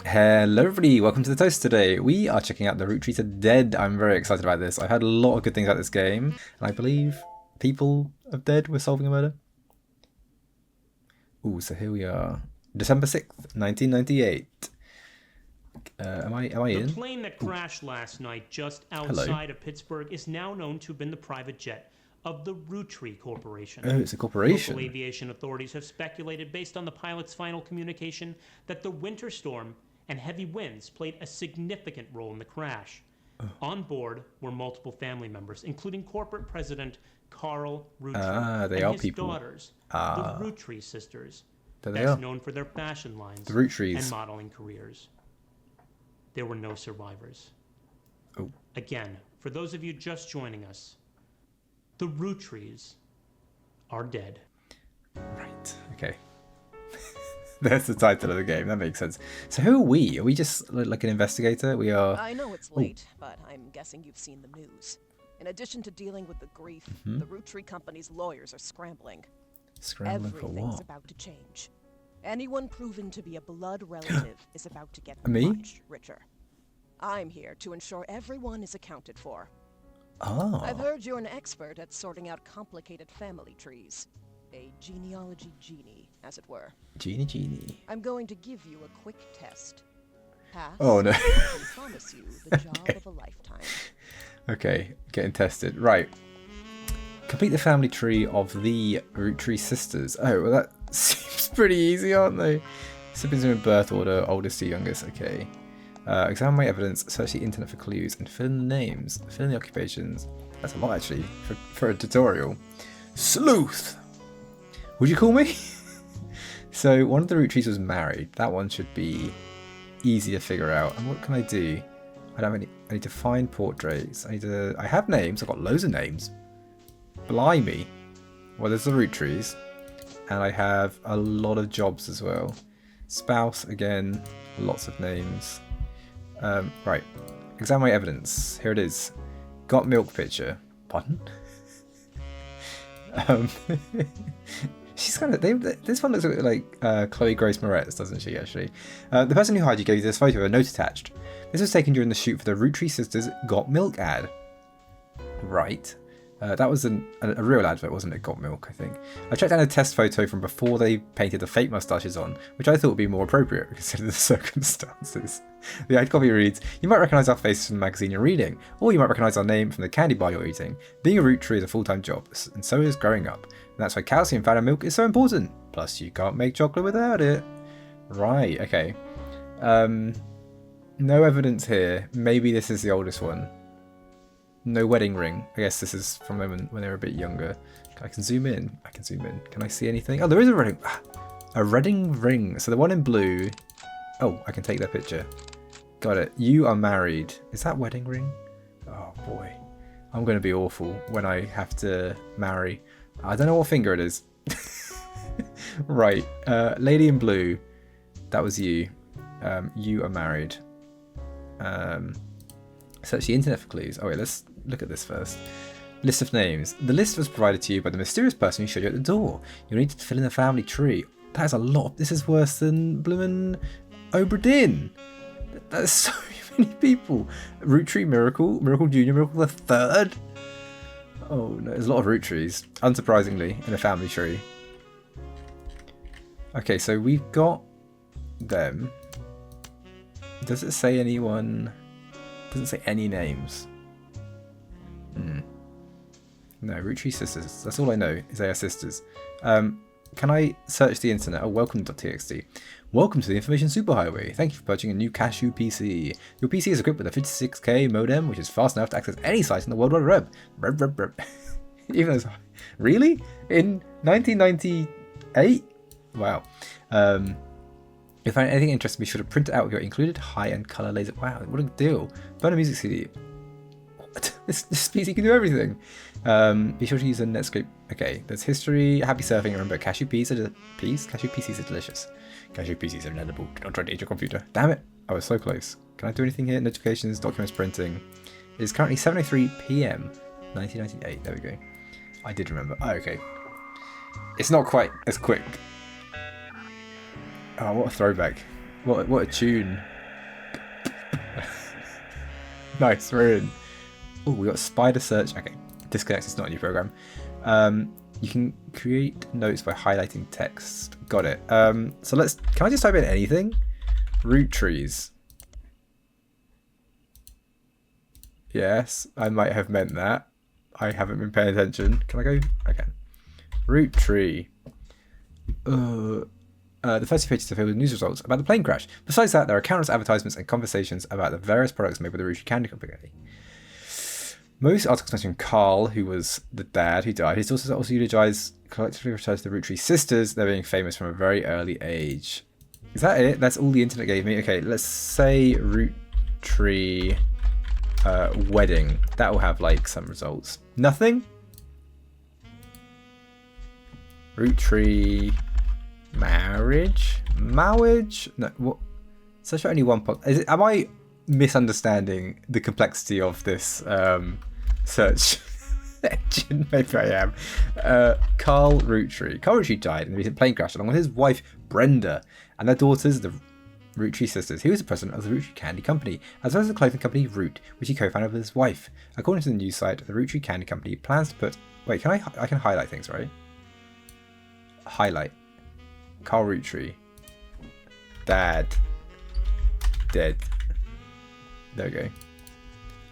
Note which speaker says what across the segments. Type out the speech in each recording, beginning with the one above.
Speaker 1: Hello everybody, welcome to the Toast today. We are checking out the Roottrees are Dead. I'm very excited about this. I've heard a lot of good things about this game, and I believe people of Dead were solving a murder. Ooh, so here we are. December 6th, 1998. Am I in?
Speaker 2: The plane that crashed last night just outside of Pittsburgh is now known to have been the private jet of the Roottree Corporation.
Speaker 1: Oh, it's a corporation.
Speaker 2: Local aviation authorities have speculated, based on the pilot's final communication, that the winter storm and heavy winds played a significant role in the crash. On board were multiple family members, including corporate president Carl Roottree and his daughters, the Roottrees sisters, best known for their fashion lines and modeling careers. There were no survivors.
Speaker 1: Oh.
Speaker 2: Again, for those of you just joining us, the Roottrees are dead.
Speaker 1: Right, okay. There's the title of the game, that makes sense. So who are we? Are we just like an investigator? We are...
Speaker 3: I know it's late, but I'm guessing you've seen the news. In addition to dealing with the grief, the Roottree company's lawyers are scrambling.
Speaker 1: Scrambling for what?
Speaker 3: Everything's about to change. Anyone proven to be a blood relative is about to get
Speaker 1: Me?
Speaker 3: much richer. I'm here to ensure everyone is accounted for.
Speaker 1: Oh.
Speaker 3: I've heard you're an expert at sorting out complicated family trees. A genealogy genie, as it were.
Speaker 1: Genie.
Speaker 3: I'm going to give you a quick test. Pass.
Speaker 1: Oh no.
Speaker 3: I can promise you the job of a lifetime.
Speaker 1: Okay, getting tested. Right. Complete the family tree of the Roottrees sisters. Oh, well that seems pretty easy, aren't they? Siblings in birth order, oldest to youngest. Okay. Examine my evidence, search the internet for clues, and fill in the names, fill in the occupations. That's a lot actually for a tutorial. Sleuth! Would you call me? So one of the Roottrees was married. That one should be easy to figure out. And what can I do? I need to find portraits. I have names. I've got loads of names. Blimey. Well, there's the Roottrees. And I have a lot of jobs as well. Spouse, again, lots of names. Right. Examine my evidence. Here it is. Got milk pitcher. Pardon? She's kind of... This one looks a bit like Chloe Grace Moretz, doesn't she, actually? The person who hired you gave you this photo with a note attached. This was taken during the shoot for the Roottrees Sisters Got Milk ad. Right. That was a real advert, wasn't it? Got Milk, I think. I checked down a test photo from before they painted the fake moustaches on, which I thought would be more appropriate considering the circumstances. The ad copy reads, "You might recognise our faces from the magazine you're reading, or you might recognise our name from the candy bar you're eating. Being a Roottree is a full-time job, and so is growing up. And that's why calcium found in milk is so important. Plus, you can't make chocolate without it." Right, okay. No evidence here. Maybe this is the oldest one. No wedding ring. I guess this is from when they were a bit younger. I can zoom in. Can I see anything? Oh, there is a wedding ring. So the one in blue. Oh, I can take that picture. Got it. You are married. Is that wedding ring? Oh boy. I'm going to be awful when I have to marry. I don't know what finger it is. Right. Lady in blue. That was you. You are married. Search the internet for clues. Oh wait, let's look at this first. List of names. The list was provided to you by the mysterious person who showed you at the door. You'll need to fill in the family tree. That is a lot. This is worse than bloomin' Obra Dinn. That's so many people. Roottree, Miracle Junior, Miracle the Third. Oh no, there's a lot of Roottrees, unsurprisingly, in a family tree. Okay, so we've got them. Does it say anyone? Doesn't say any names. No, Roottree sisters. That's all I know is they are sisters. Can I search the internet? Oh, welcome.txt. Welcome to the information superhighway. Thank you for purchasing a new Cashew PC. Your PC is equipped with a 56k modem, which is fast enough to access any site in the World Wide Web. Even though it's... Really? In 1998? Wow. If you find anything interesting, be sure to print it out with your included high-end color laser. Wow, what a deal. Burn a music CD. What? This PC can do everything. Be sure to use a Netscape. Okay, there's history, happy surfing. Remember, Cashew PCs are delicious. Cashew PCs are inedible. Do not try to eat your computer. Damn it. I was so close. Can I do anything here? Notifications, documents, printing. It is currently 7:03 p.m. 1998. There we go. I did remember. Oh, okay. It's not quite as quick. Oh, what a throwback. What a tune. Nice, we're in. Oh, we got spider search. Okay, disconnect is not a new program. You can create notes by highlighting text. Got it. So can I just type in anything? Roottrees. Yes, I might have meant that. I haven't been paying attention. Can I go? I can. Roottree. The first few pages are filled with news results about the plane crash. Besides that, there are countless advertisements and conversations about the various products made by the Roottree Candy Company. Most articles mention Carl, who was the dad who died. His daughters also eulogized, collectively referred to the Roottree sisters. They're being famous from a very early age. Is that it? That's all the internet gave me? Okay, let's say Roottree wedding. That will have like some results. Nothing? Roottree marriage? Marriage? No, what? Such only one am I misunderstanding the complexity of this search engine? Maybe I am. Carl Roottree. Carl Roottree died in a recent plane crash along with his wife Brenda and their daughters, the Roottree sisters. He was the president of the Roottree Candy Company, as well as the clothing company Root, which he co-founded with his wife. According to the news site, the Roottree Candy Company plans to put... Wait, I can highlight things, right? Highlight. Carl Roottree. Dad. Dead. There we go.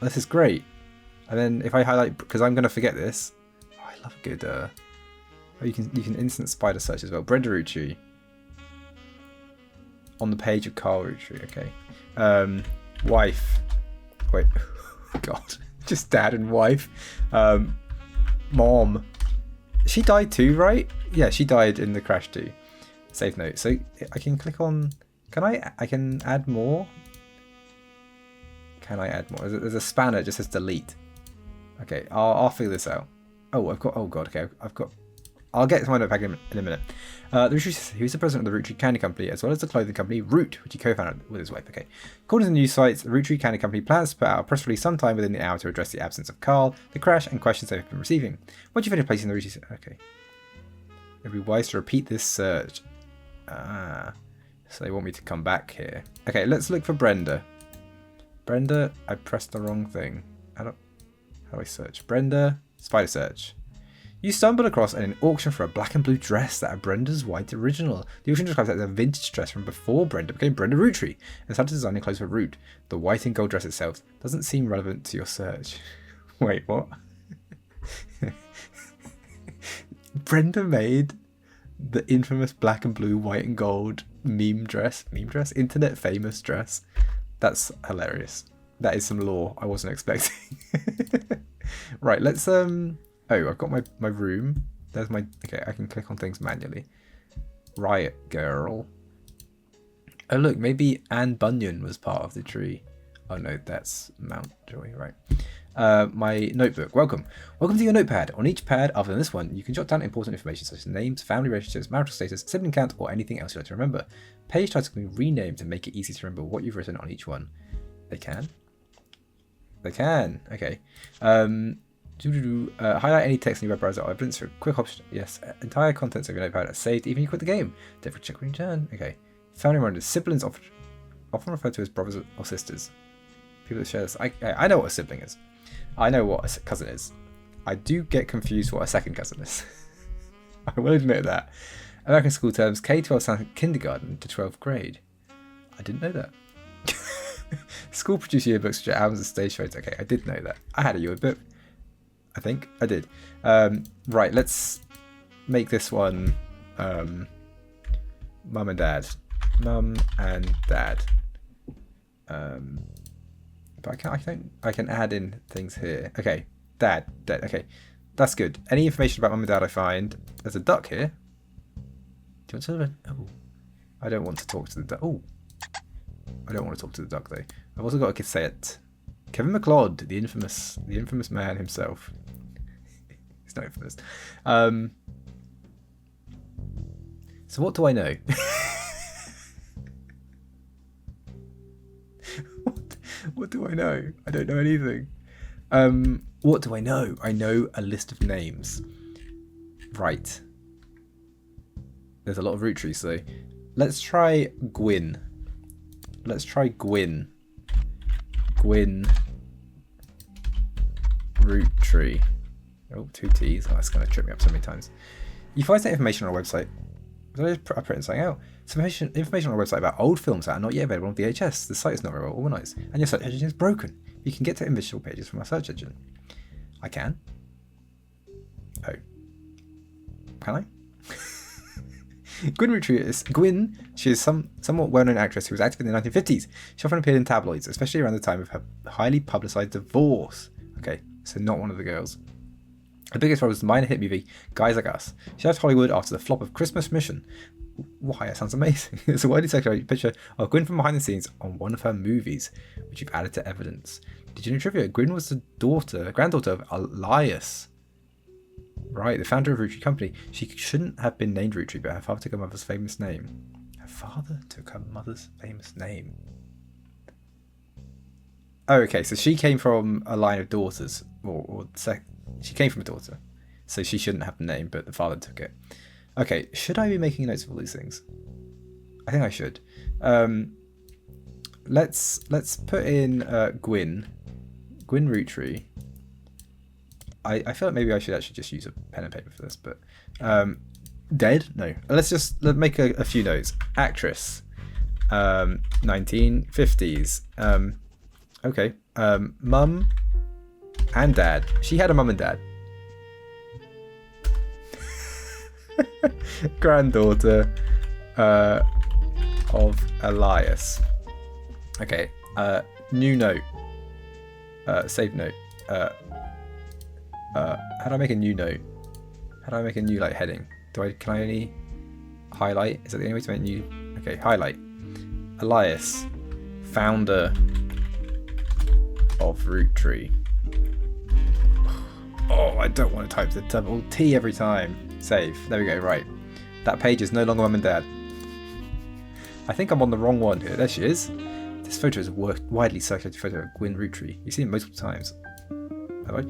Speaker 1: This is great. And then if I highlight, because I'm going to forget this. Oh, I love a good... Oh, you can instant spider search as well. Brenda Roottree. On the page of Carl Roottree, okay. Wife. Wait. God. Just dad and wife. Mom. She died too, right? Yeah, she died in the crash too. Save note. So I can click on... I can add more? Can I add more? There's a spanner, it just says delete. Okay, I'll figure this out. Oh, oh god, okay, I'll get to my notepad in a minute. He was the president of the Roottree Candy Company, as well as the clothing company Root, which he co-founded with his wife. Okay. According to the news sites, the Roottree Candy Company plans to put out a press release sometime within the hour to address the absence of Carl, the crash, and questions they've been receiving. Once you finish placing the Roottree... Okay. It'd be wise to repeat this search. So they want me to come back here. Okay, let's look for Brenda. Brenda, I pressed the wrong thing. How do I search? Brenda, spider search. You stumbled across an auction for a black and blue dress that are Brenda's white original. The auction describes it as a vintage dress from before Brenda became Brenda Roottree and started designing clothes for Root. The white and gold dress itself doesn't seem relevant to your search. Wait, what? Brenda made the infamous black and blue, white and gold meme dress, internet famous dress. That's hilarious. That is some lore I wasn't expecting. Right, let's oh, I've got my room. There's my... Okay, I can click on things manually. Riot Girl. Oh, look, maybe Anne Bunyan was part of the tree. Oh, no, that's Mountjoy, right. My notebook. Welcome to your notepad. On each pad, other than this one, you can jot down important information such as names, family relationships, marital status, sibling count, or anything else you'd like to remember. Page titles can be renamed to make it easy to remember what you've written on each one. They can? They can. Okay. Highlight any text in your web browser or evidence for a quick option. Yes. Entire contents of your notepad are saved even if you quit the game. Don't check when you turn. Okay. Family reminders. Siblings often referred to as brothers or sisters. People that share this. I know what a sibling is. I know what a cousin is. I do get confused what a second cousin is. I will admit that. American school terms K-12 sounds kindergarten to 12th grade. I didn't know that. School produced yearbooks such as albums and stage shows. Okay, I did know that. I had a yearbook. I think I did. Right, let's make this one mum and dad. Mum and dad. But I can add in things here. Okay, dad. Okay, that's good. Any information about mum and dad I find. There's a duck here. Do you want to? Oh, I don't want to talk to the duck. Oh, I don't want to talk to the duck though. I've also got to say it. Kevin MacLeod, the infamous man himself. He's not infamous. So what do I know? What do I know? I don't know anything. What do I know? I know a list of names. Right. There's a lot of Roottrees, so let's try Gwynn. Gwynn. Roottreee. Oh, 2 T's. Oh, that's going to trip me up so many times. You find that information on our website. Did I print something out? Some information on our website about old films that are not yet available on VHS. The site is not very well organized, and your search engine is broken. You can get to individual pages from our search engine. I can. Oh. Can I? Gwynn Roottree is Gwynn. She is somewhat well-known actress who was active in the 1950s. She often appeared in tabloids, especially around the time of her highly publicized divorce. Okay, so not one of the girls. Her biggest role was the minor hit movie Guys Like Us. She left Hollywood after the flop of Christmas Mission. Why? That sounds amazing. It's a widely circulated picture of Gwynn from behind the scenes on one of her movies, which you've added to evidence. Did you know trivia? Gwynn was the granddaughter of Elias. Right, the founder of Roottree Company. She shouldn't have been named Roottree, but her father took her mother's famous name. Her father took her mother's famous name. Oh, okay, so she came from a line of daughters, she came from a daughter, so she shouldn't have the name, but the father took it. Okay, should I be making notes of all these things? I think I should. Let's put in Gwynn Roottree. I feel like maybe I should actually just use a pen and paper for this, but dead? No. Let's make a few notes. Actress, 1950s. Okay. Mum and dad. She had a mum and dad. Granddaughter of Elias. Okay. New note. Save note. How do I make a new note? How do I make a new heading? Can I only highlight? Is that the only way to make new? Okay, highlight. Elias, founder of Roottree. Oh, I don't want to type the double T every time. Save. There we go. Right. That page is no longer mum and dad. I think I'm on the wrong one here. There she is. This photo is a widely circulated photo of Gwynn Roottree. You've seen it multiple times. Have I?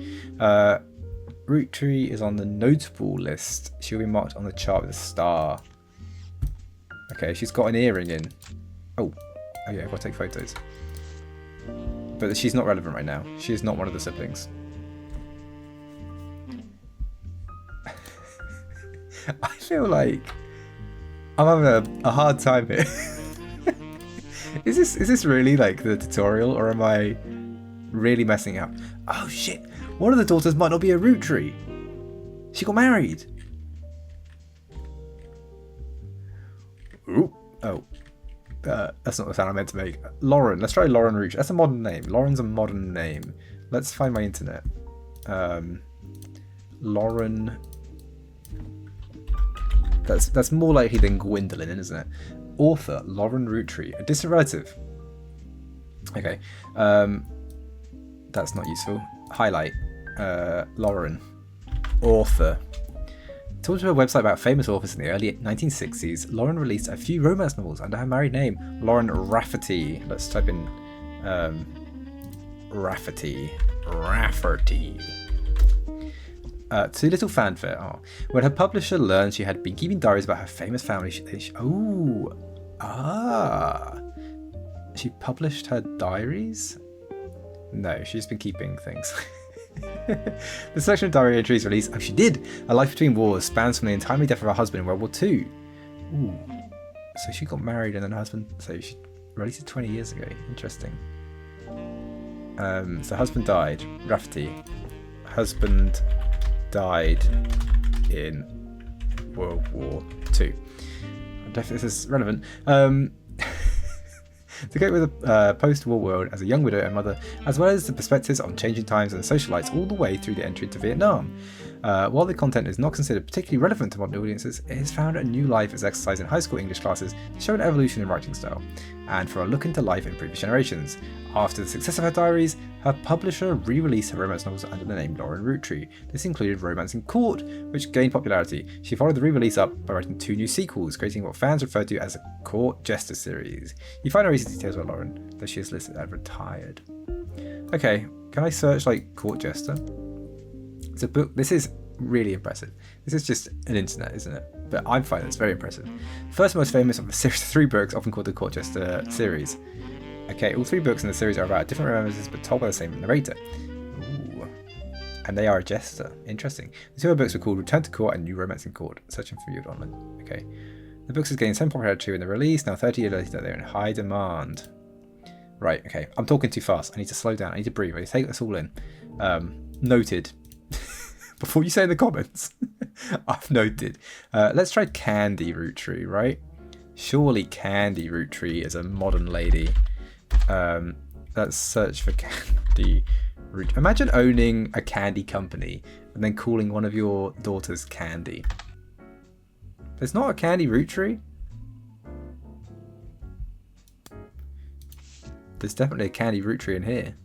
Speaker 1: Roottree is on the notable list. She'll be marked on the chart with a star. Okay, she's got an earring in. Oh yeah, I've got to take photos. But she's not relevant right now. She is not one of the siblings. I feel like I'm having a hard time here. Is this really the tutorial, or am I really messing up? Oh shit! One of the daughters might not be a Roottree. She got married. Ooh. Oh. That's not the sound I meant to make. Lauren. Let's try Lauren Roottree. That's a modern name. Lauren's a modern name. Let's find my internet. Lauren. That's more likely than Gwendolyn, isn't it? Author Lauren Roottree, a distant relative. Okay. That's not useful. Highlight. Lauren. Author. Talking to her website about famous authors in the early 1960s, Lauren released a few romance novels under her married name, Lauren Rafferty. Let's type in Rafferty. Too little fanfare. Oh. When her publisher learned she had been keeping diaries about her famous family, she published her diaries? No, she's been keeping things. The selection of diary entries released, she did! A Life Between Wars spans from the untimely death of her husband in World War II. Ooh. So she got married and then her husband, so she released it 20 years ago. Interesting. So husband died. Rafferty. Husband died in World War II. I don't know if this is relevant. To cope with the post-war world as a young widow and mother, as well as the perspectives on changing times and social lights all the way through the entry into Vietnam. While the content is not considered particularly relevant to modern audiences, it has found a new life as exercised in high school English classes to show an evolution in writing style, and for a look into life in previous generations. After the success of her diaries, her publisher re-released her romance novels under the name Lauren Roottree. This included Romance in Court, which gained popularity. She followed the re-release up by writing 2 new sequels, creating what fans refer to as a Court Jester series. You find no recent details about Lauren, though she is listed as retired. Okay, can I search Court Jester? It's a book. This is really impressive. This is just an internet, isn't it? But I find it's very impressive. First and most famous of a series of 3 books, often called the Court Jester series. Okay, all 3 books in the series are about different romances but told by the same narrator. Ooh. And they are a jester. Interesting. The two other books were called Return to Court and New Romance in Court. Searching for you online. Okay. The books has gained some popularity when they were released. Now 30 years later, they're in high demand. Right, okay. I'm talking too fast. I need to slow down. I need to breathe. I need to take this all in. Noted. Before you say in the comments, I've noted. Let's try Candy Roottree, right? Surely Candy Roottree is a modern lady. Let's search for Candy Roottree. Imagine owning a candy company and then calling one of your daughters Candy. There's not a Candy Roottree. There's definitely a Candy Roottree in here.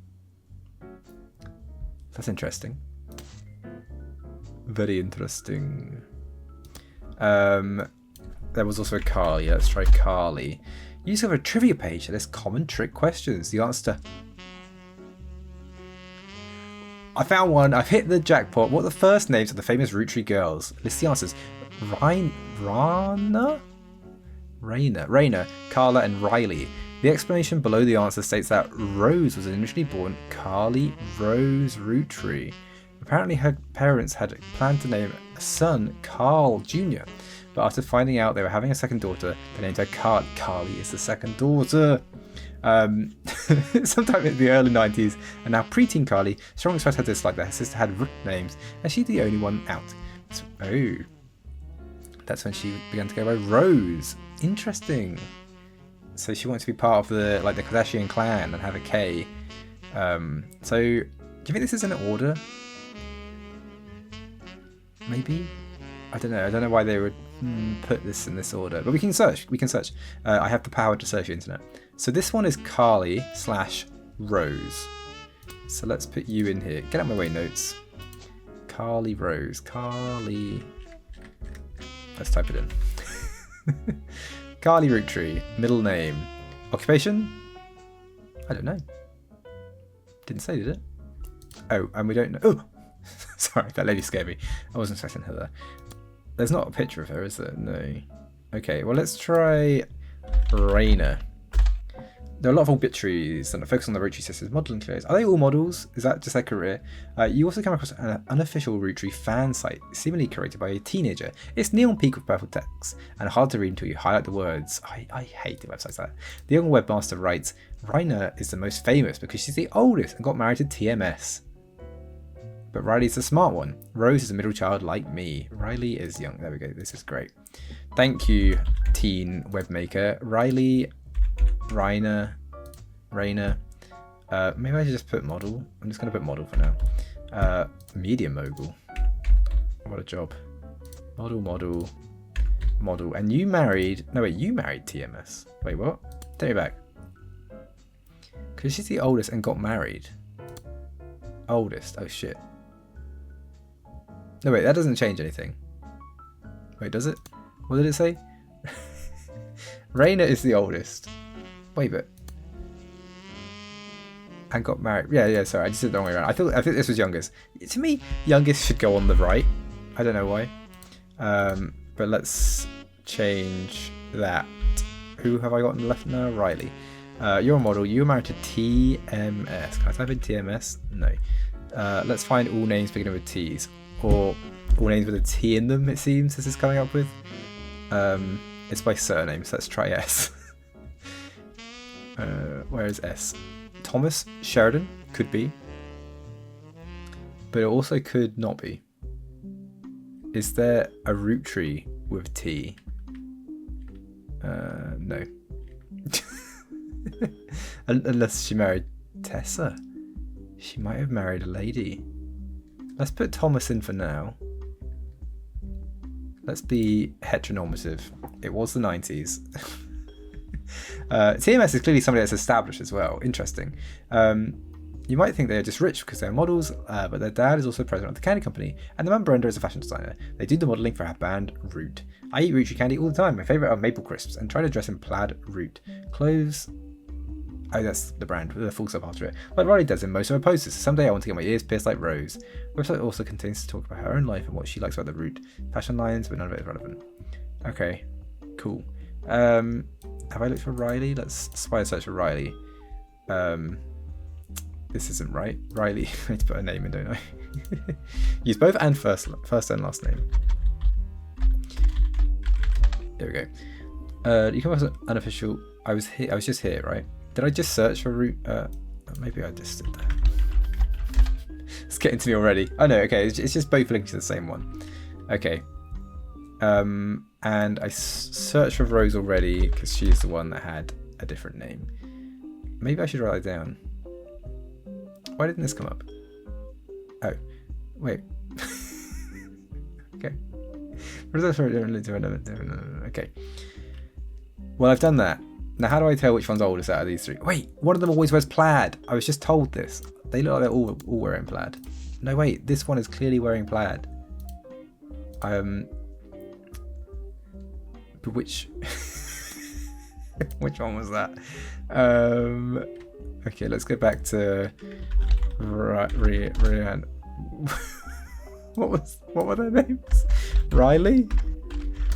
Speaker 1: That's interesting. Very interesting. There was also a Carly. Let's try Carly. You just have a trivia page that has common trick questions. The answer to... I found one. I've hit the jackpot. What are the first names of the famous Roottree girls? List the answers. Raina, Carla, and Riley. The explanation below the answer states that Rose was initially born Carly Rose Roottree. Apparently her parents had planned to name a son Carl Jr., but after finding out they were having a second daughter, they named her Carly. Carly is the second daughter. Sometime in the early 90s, and now preteen Carly strongly expressed her dislike that her sister had root names, and she's the only one out. So, that's when she began to go by Rose. Interesting. So she wants to be part of the the Kardashian clan and have a K. So do you think this is in order? Maybe? I don't know. I don't know why they would put this in this order. But we can search. I have the power to search the internet. So this one is Carly / Rose. So let's put you in here. Get out of my way, notes. Carly Rose. Carly. Let's type it in. Carly Roottree. Middle name. Occupation? I don't know. Didn't say, did it? Oh, and we don't know. Oh! Sorry, that lady scared me. I wasn't expecting her there. There's not a picture of her, is there? No. Okay, well, let's try Raina. There are a lot of obituaries and focus on the Roottrie sisters' modelling careers. Are they all models? Is that just their career? You also come across an unofficial Roottree fan site, seemingly curated by a teenager. It's neon pink with purple text and hard to read until you highlight the words. I hate the websites like that. The young webmaster writes, Raina is the most famous because she's the oldest and got married to TMS. But Riley's the smart one. Rose is a middle child like me. Riley is young. There we go. This is great. Thank you, teen webmaker. Riley, Raina. Maybe I should just put model. I'm just going to put model for now. Media mogul. What a job. Model. And you married... No, wait. You married TMS. Wait, what? Take me back. Because she's the oldest and got married. Oldest. Oh, shit. No, wait, that doesn't change anything. Wait, does it? What did it say? Raina is the oldest. Wait, but... And got married. Yeah, sorry, I just did it the wrong way around. I think this was youngest. To me, youngest should go on the right. I don't know why. But let's change that. Who have I got on the left now? Riley. You're a model. You were married to TMS. Can I type in TMS? No. Let's find all names beginning with T's. Or all names with a T in them, it seems, this is coming up with. It's by surname, so let's try S. Where is S? Thomas Sheridan? Could be. But it also could not be. Is there a Roottree with T? No. Unless she married Tessa. She might have married a lady. Let's put Thomas in for now. Let's be heteronormative. It was the 90s. TMS is clearly somebody that's established as well. Interesting. You might think they're just rich because they're models, but their dad is also president of the candy company, and the mum Brenda is a fashion designer. They do the modelling for our band Root. I eat Roottree candy all the time. My favourite are maple crisps, and try to dress in plaid Root. Clothes... Oh, that's the brand with a full stop after it. Like Riley does in most of her posters. Someday I want to get my ears pierced like Rose. The website also contains to talk about her own life and what she likes about the Root fashion lines, but none of it is relevant. Okay, cool. Have I looked for Riley? Let's spy search for Riley. This isn't right. Riley. I need to put a name in, don't I? Use both and first and last name. There we go. You come as an unofficial. I was here. I was just here, right? Did I just search for root? Maybe I just did that. It's getting to me already. Oh no. Okay, it's just both linking to the same one. Okay. And I searched for Rose already because she's the one that had a different name. Maybe I should write it down. Why didn't this come up? Oh, wait. Okay. Okay. Well, I've done that. Now, how do I tell which one's oldest out of these three? Wait, one of them always wears plaid. I was just told this. They look like they're all wearing plaid. No, wait, this one is clearly wearing plaid. But which one was that? Okay, let's go back to Rihanna. What were their names? Riley?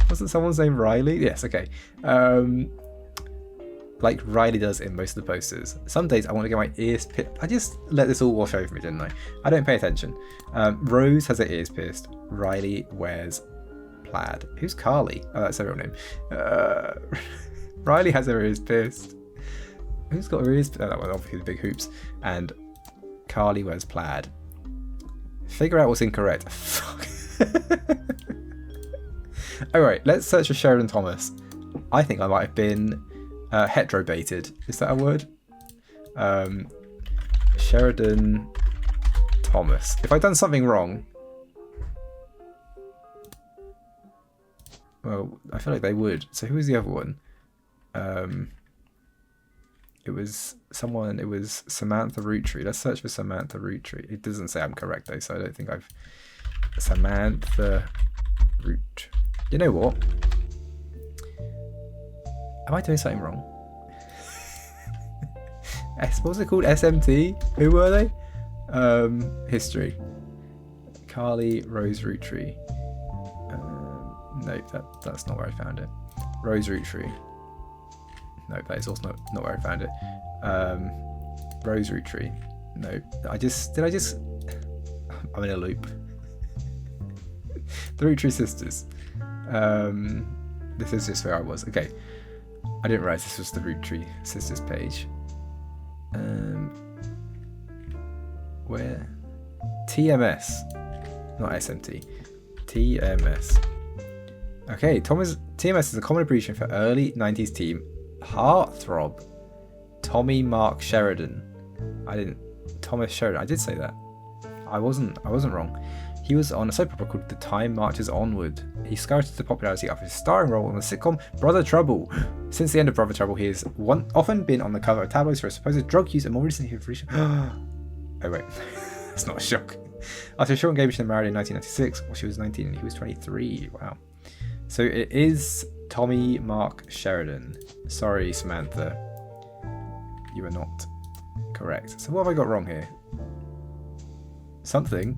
Speaker 1: Wasn't someone's name Riley? Yes, okay. Like Riley does in most of the posters. Some days I want to get my ears pierced. I just let this all wash over me, didn't I? I don't pay attention. Rose has her ears pierced. Riley wears plaid. Who's Carly? Oh, that's her real name. Riley has her ears pierced. Who's got her ears pierced? Oh, that was obviously the big hoops. And Carly wears plaid. Figure out what's incorrect. Fuck. Alright, let's search for Sheridan Thomas. I think I might have been heterobaited. Is that a word? Sheridan Thomas. If I'd done something wrong, well, I feel like they would. So who was the other one? It was someone. It was Samantha Roottree. Let's search for Samantha Roottree. It doesn't say I'm correct though, so I don't think I've. Samantha Root. You know what? Am I doing something wrong? What was it called? SMT? Who were they? History. Carly Rose Roottree. No, that's not where I found it. Rose Roottree. No, that is also not where I found it. Rose Roottree. No, did I just? I'm in a loop. The Roottree sisters. This is just where I was. Okay, I didn't realize this was the Roottree sisters page. Where? TMS, not SMT. TMS. Okay, TMS is a common abbreviation for early 90s team heartthrob Tommy Mark Sheridan. Thomas Sheridan. I did say that. I wasn't wrong. He was on a soap opera called The Time Marches Onward. He skyrocketed to popularity after his starring role in the sitcom Brother Trouble. Since the end of Brother Trouble, he has often been on the cover of tabloids for his supposed drug use, and more recently for oh wait, that's not a shock. After a short engagement, married in 1996, when she was 19 and he was 23. Wow. So it is Tommy Mark Sheridan. Sorry, Samantha. You are not correct. So what have I got wrong here? Something.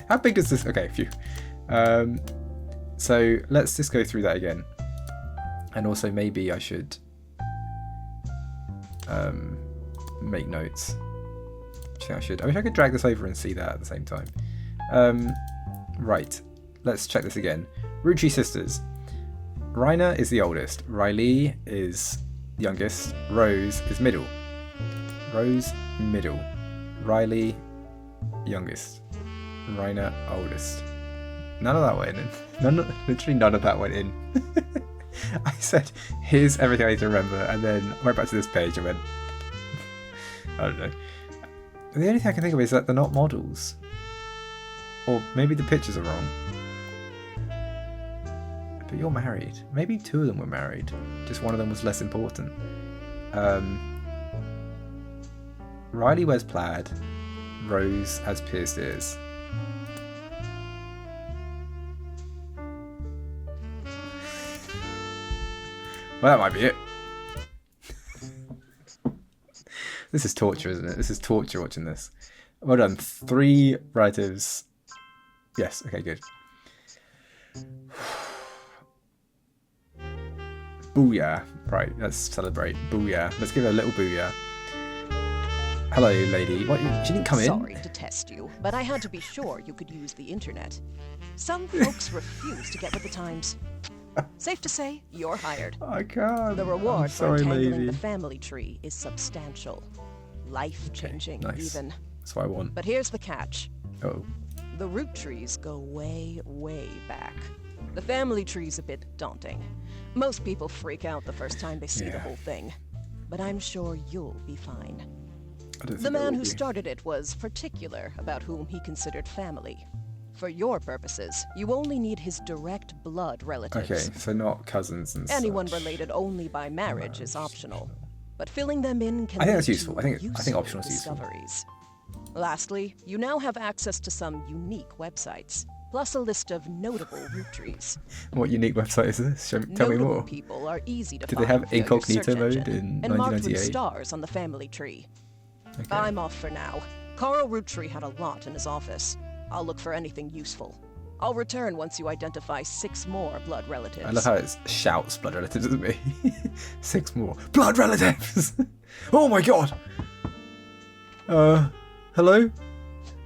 Speaker 1: How big is this? Okay, phew. So let's just go through that again. And also maybe I should make notes. I think I should. I wish I could drag this over and see that at the same time. Right. Let's check this again. Roottrees sisters. Raina is the oldest. Riley is the youngest. Rose is middle. Rose, middle. Riley, youngest. Raina, oldest. None of that went in. Literally none of that went in. I said, here's everything I need to remember, and then I went back to this page and went, I don't know. The only thing I can think of is that they're not models. Or maybe the pictures are wrong. But you're married. Maybe two of them were married. Just one of them was less important. Riley wears plaid. Rose has pierced ears. Well, that might be it. This is torture, isn't it? This is torture watching this. Well done. 3 relatives. Yes, okay, good. Booyah. Right, let's celebrate. Booyah. Let's give it a little booyah. Hello, lady. What? She didn't come in?
Speaker 3: Sorry to test you, but I had to be sure you could use the internet. Some folks refuse to get with the times. Safe to say, you're hired.
Speaker 1: I can't.
Speaker 3: The reward
Speaker 1: I'm sorry,
Speaker 3: for entangling
Speaker 1: lady.
Speaker 3: the family tree is substantial. Life-changing,
Speaker 1: Okay, nice.
Speaker 3: even.
Speaker 1: That's what I want.
Speaker 3: But here's the catch.
Speaker 1: Oh.
Speaker 3: The Roottrees go way, way back. The family tree's a bit daunting. Most people freak out the first time they see the whole thing. But I'm sure you'll be fine. The man who started it was particular about whom he considered family. For your purposes, you only need his direct blood relatives.
Speaker 1: Okay, so not cousins and
Speaker 3: Anyone
Speaker 1: such.
Speaker 3: related only by marriage is optional. But filling them in can
Speaker 1: I think that's
Speaker 3: lead
Speaker 1: useful.
Speaker 3: to
Speaker 1: I think
Speaker 3: useful
Speaker 1: optional is useful.
Speaker 3: discoveries. Lastly, you now have access to some unique websites, plus a list of notable Roottrees.
Speaker 1: What unique website is this? Tell me
Speaker 3: Notable
Speaker 1: more.
Speaker 3: people are easy to
Speaker 1: Did
Speaker 3: find
Speaker 1: they have
Speaker 3: via your
Speaker 1: incognito
Speaker 3: search
Speaker 1: mode
Speaker 3: engine,
Speaker 1: in
Speaker 3: and marked with
Speaker 1: 1998?
Speaker 3: stars on the family tree.
Speaker 1: Okay.
Speaker 3: I'm off for now. Carl Roottree had a lot in his office. I'll look for anything useful. I'll return once you identify 6 more blood relatives.
Speaker 1: I love how it shouts blood relatives at me. 6 more. Blood relatives! Oh my god! Hello?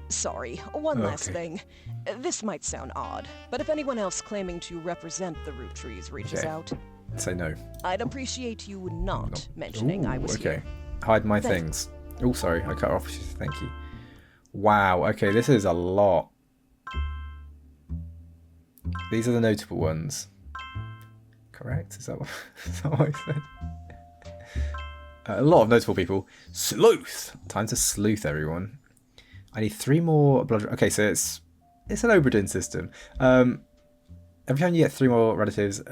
Speaker 3: Sorry, one last
Speaker 1: Okay.
Speaker 3: thing. This might sound odd, but if anyone else claiming to represent the Rootrees reaches
Speaker 1: Okay.
Speaker 3: out,
Speaker 1: Say no.
Speaker 3: I'd appreciate you not mentioning I was
Speaker 1: okay.
Speaker 3: here.
Speaker 1: Hide my
Speaker 3: Thank
Speaker 1: things. Oh, sorry, I cut her off. Thank you. Wow, okay, this is a lot. These are the notable ones. Correct? Is that what I said? A lot of notable people. Sleuth! Time to sleuth, everyone. I need 3 more blood... Okay, so it's an Oberdin system. Every time you get 3 more relatives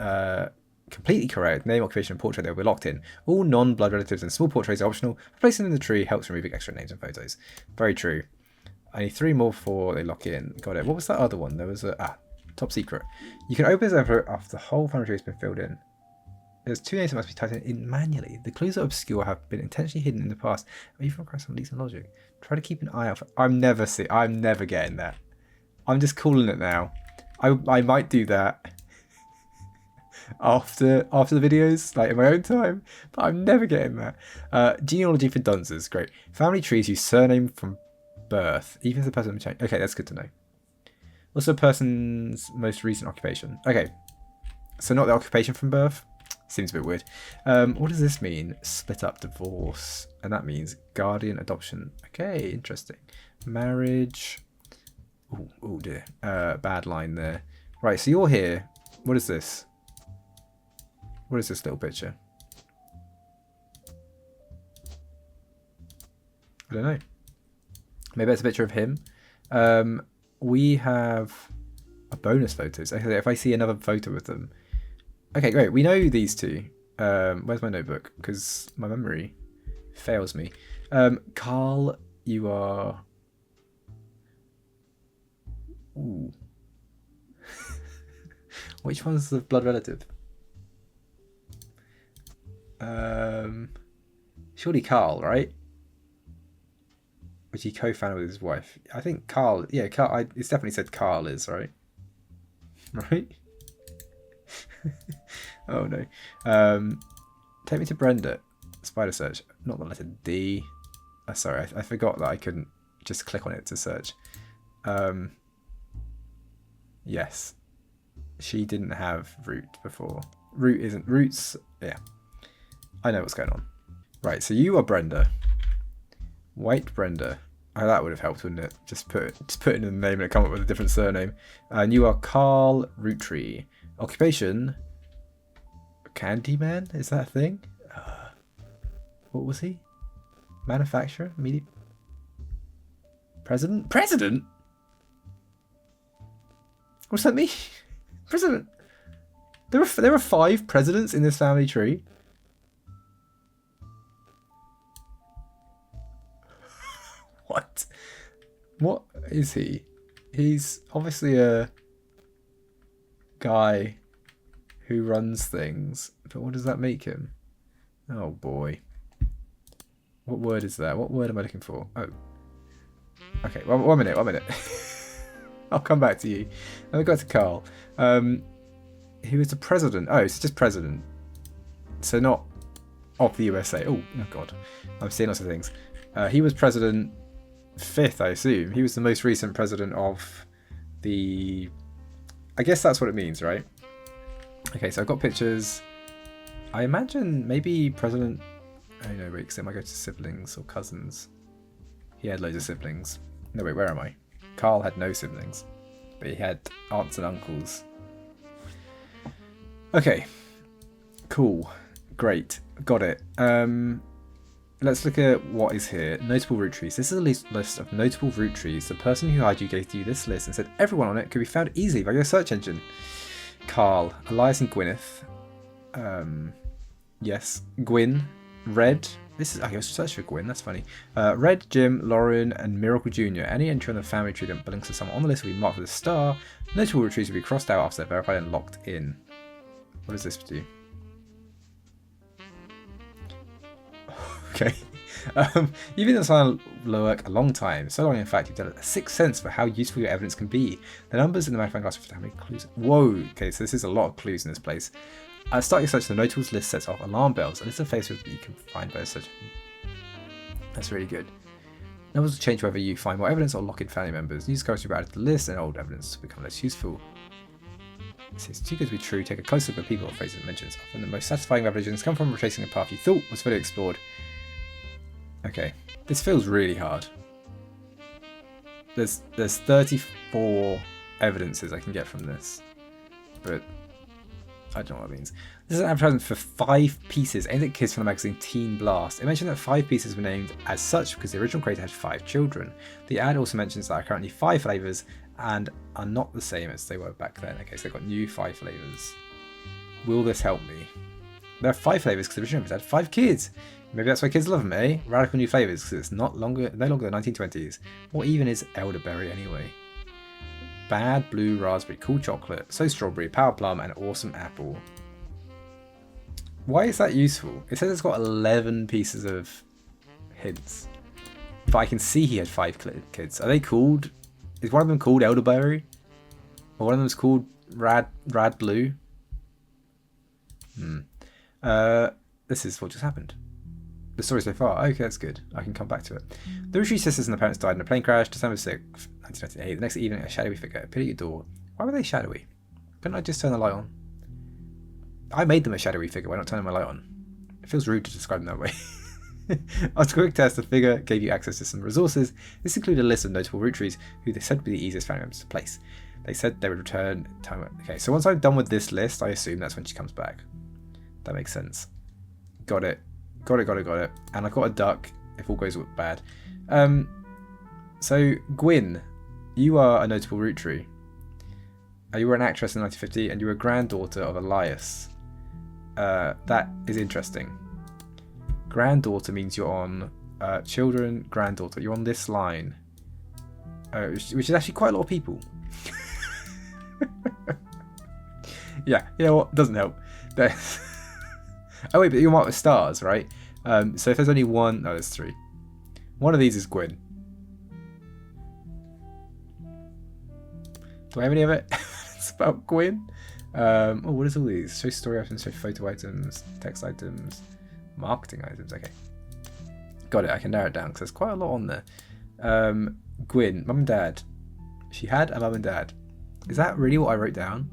Speaker 1: completely correct, name, occupation, and portrait, they'll be locked in. All non-blood relatives and small portraits are optional. Placing them in the tree helps removing extra names and photos. Very true. I need 3 more before they lock in. Got it. What was that other one? There was a... top secret. You can open this envelope after the whole family tree has been filled in. There's 2 names that must be typed in manually. The clues that are obscure have been intentionally hidden in the past, or even across some leaks and logic. Try to keep an eye out for... I'm never getting that. I'm just calling it now. I might do that after the videos, like in my own time, but I'm never getting that. Genealogy for dunces, great. Family trees use surname from birth, even if the person changed. Okay, that's good to know. Also, a person's most recent occupation. Okay, so not the occupation from birth. Seems a bit weird. What does this mean? Split up, divorce, and that means guardian, adoption. Okay, interesting. Marriage. Oh dear. Bad line there. Right, so you're here. What is this? What is this little picture? I don't know. Maybe it's a picture of him. We have a bonus photos. Okay, if I see another photo with them. Okay, great. We know these 2. Where's my notebook? Because my memory fails me. Carl, you are... Ooh. Which one's the blood relative? Surely Carl, right? Which he co-founded with his wife. I think Carl... Yeah, Carl. It's definitely said Carl is, right? Right? Oh no. Take me to Brenda. Spider search. Not the letter D. Sorry, I forgot that I couldn't just click on it to search. Yes. She didn't have root before. Root isn't... Roots... Yeah. I know what's going on. Right, so you are Brenda. White Brenda. Oh, that would have helped, wouldn't it? Just put in the name and it come up with a different surname. And you are Carl Roottree. Occupation... Candyman? Is that a thing? What was he? Manufacturer? Media... President? President? What's that mean? President? There are 5 presidents in this family tree? What? What is he? He's obviously a guy who runs things, but what does that make him? Oh boy. What word is that? What word am I looking for? Oh. Okay, one minute. I'll come back to you. Let me go to Carl. He was the president. Oh, it's just president. So not of the USA. Oh god. I'm seeing lots of things. He was president 5th, I assume. He was the most recent president of the... I guess that's what it means, right? Okay, so I've got pictures. I imagine maybe President... Oh no, wait, because it might go to siblings or cousins. He had loads of siblings. No, wait, where am I? Carl had no siblings, but he had aunts and uncles. Okay, cool, great, got it. Let's look at what is here. Notable Roottrees. This is a list of notable Roottrees. The person who hired you gave you this list and said everyone on it could be found easily by your search engine. Carl, Elias and Gwyneth. Yes, Gwynn, Red. This is, I guess, search for Gwynn, that's funny. Red, Jim, Lauren, and Miracle Jr. Any entry on the family tree that belongs to someone on the list will be marked with a star. Notable Roottrees will be crossed out after they're verified and locked in. What does this do? Okay. You've been on work a long time. So long, in fact, you've done a sixth sense for how useful your evidence can be. The numbers in the magnifying glass for how many clues. Whoa. Okay, so this is a lot of clues in this place. Start your search. The notables list sets off alarm bells. A list of faces that you can find by search. That's really good. Numbers will change whether you find more evidence or lock in family members. News cards will be added to the list, and old evidence will become less useful. This is too good to be true. Take a close look at people or phrases it mentions. Often the most satisfying revelations come from retracing a path you thought was fully explored. Okay, this feels really hard. There's 34 evidences I can get from this, but I don't know what it means. This is an advertisement for 5 pieces aimed at kids from the magazine Teen Blast. It mentioned that 5 pieces were named as such because the original creator had 5 children. The ad also mentions that there are currently 5 flavours and are not the same as they were back then. Okay, so they've got new 5 flavours. Will this help me? There are 5 flavours because the original had 5 kids. Maybe that's why kids love them, eh? Radical new flavours because it's no longer the 1920s. What even is elderberry anyway? Bad blue raspberry, cool chocolate, so strawberry, power plum, and awesome apple. Why is that useful? It says it's got 11 pieces of hints, but I can see he had 5 kids. Are they called? Is one of them called elderberry? Or one of them is called rad blue? This is what just happened. The story so far. Okay, that's good. I can come back to it. The Roottrees sisters and their parents died in a plane crash, December 6th, 1998. The next evening, a shadowy figure appeared at your door. Why were they shadowy? Couldn't I just turn the light on? I made them a shadowy figure. Why not turn my light on? It feels rude to describe them that way. After a quick test, the figure gave you access to some resources. This included a list of notable Roottrees who they said would be the easiest family members to place. They said they would return time. Okay, so once I'm done with this list, I assume that's when she comes back. That makes sense. Got it. Got it. And I've got a duck, if all goes bad. So, Gwynn, you are a notable Roottree. You were an actress in 1950, and you were a granddaughter of Elias. That is interesting. Granddaughter means you're on children, granddaughter. You're on this line, which is actually quite a lot of people. Yeah, you know what? Doesn't help. Oh wait, but you're marked with stars, right? So if there's only one, no, there's 3. One of these is Gwynn. Do I have any of it? It's about Gwynn. Oh, what is all these? Show story items, show photo items, text items, marketing items. Okay, got it. I can narrow it down because there's quite a lot on there. Gwynn, mum and dad. She had a mum and dad. Is that really what I wrote down?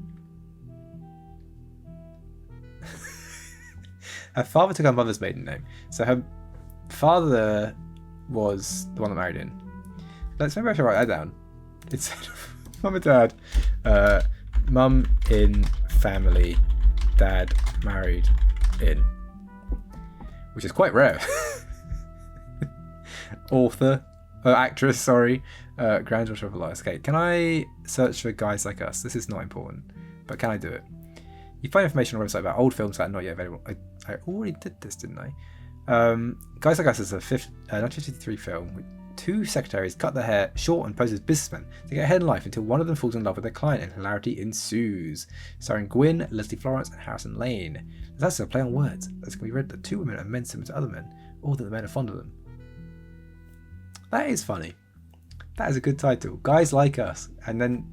Speaker 1: Her father took her mother's maiden name. So her father was the one that married in. Maybe I should write that down. It's mum and dad. Mum in family. Dad married in. Which is quite rare. Actress, sorry. Granddaughter of Elias. Okay, can I search for guys like us? This is not important, but can I do it? You find information on a website about old films that are not yet available. I already did this, didn't I? Guys Like Us is a 1953 film with 2 secretaries cut their hair short and pose as businessmen to get ahead in life until one of them falls in love with their client and hilarity ensues. Starring Gwynn, Leslie Florence, and Harrison Lane. That's a play on words. That's going to be read that 2 women are men similar to other men, or that the men are fond of them. That is funny. That is a good title. Guys Like Us. And then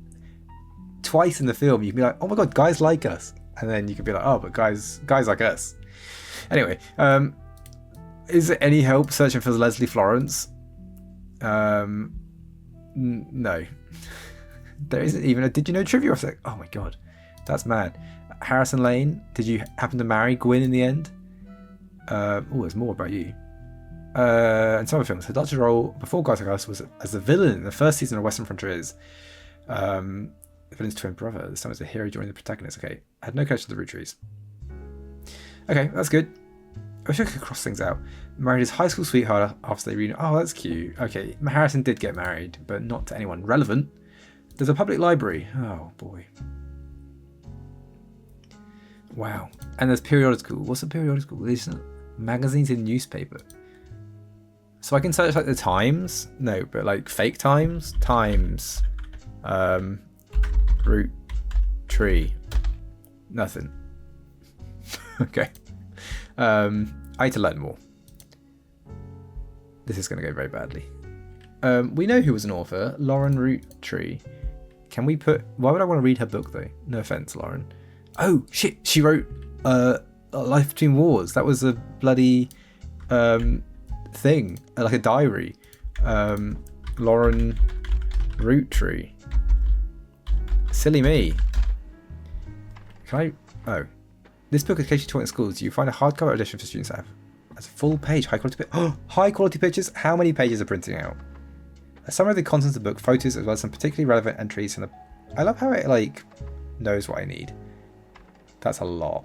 Speaker 1: twice in the film you can be like, oh my god, guys like us. And then you could be like, oh, but guys like us. Anyway, Is it any help searching for Leslie Florence? No. There isn't even a did you know trivia? Oh my god. That's mad. Harrison Lane, did you happen to marry Gwynn in the end? Oh, there's more about you. And some other films. Her Dutch role before Guys Like Us was as the villain in the first season of Western Frontiers. The villain's twin brother. This time as a hero joining the protagonist. Okay. I had no connection to the Roottrees. Okay, that's good. I wish I could cross things out. Married his high school sweetheart after they reunited. Oh, that's cute. Okay, Harrison did get married, but not to anyone relevant. There's a public library. Oh, boy. Wow. And there's periodical. What's a periodical? There's magazines and newspaper. So I can search like the Times? No, but like fake Times? Times. Roottree. Nothing. Okay. I need to learn more. This is going to go very badly. We know who was an author. Lauren Roottree. Can we put... Why would I want to read her book, though? No offense, Lauren. Oh, shit. She wrote Life Between Wars. That was a bloody thing. Like a diary. Lauren Roottree. Silly me. Can I... Oh. This book is occasionally taught in schools. You find a hardcover edition for students that have a full page, high quality high quality pictures. How many pages are printing out? A summary of the contents of the book, photos, as well as some particularly relevant entries from the... I love how it, like, knows what I need. That's a lot.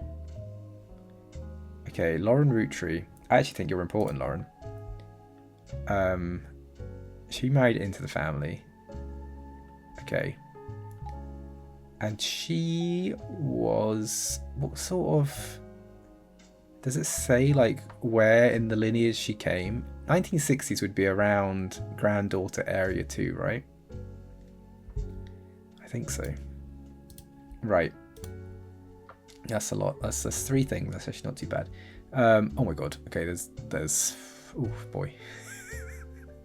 Speaker 1: Okay, Lauren Roottree. I actually think you're important, Lauren. She married into the family. Okay. And she was... What sort of... Does it say, like, where in the lineage she came? 1960s would be around granddaughter area too, right? I think so. Right. That's a lot. That's 3 things. That's actually not too bad. Oh my god. Okay, there's... Oh boy.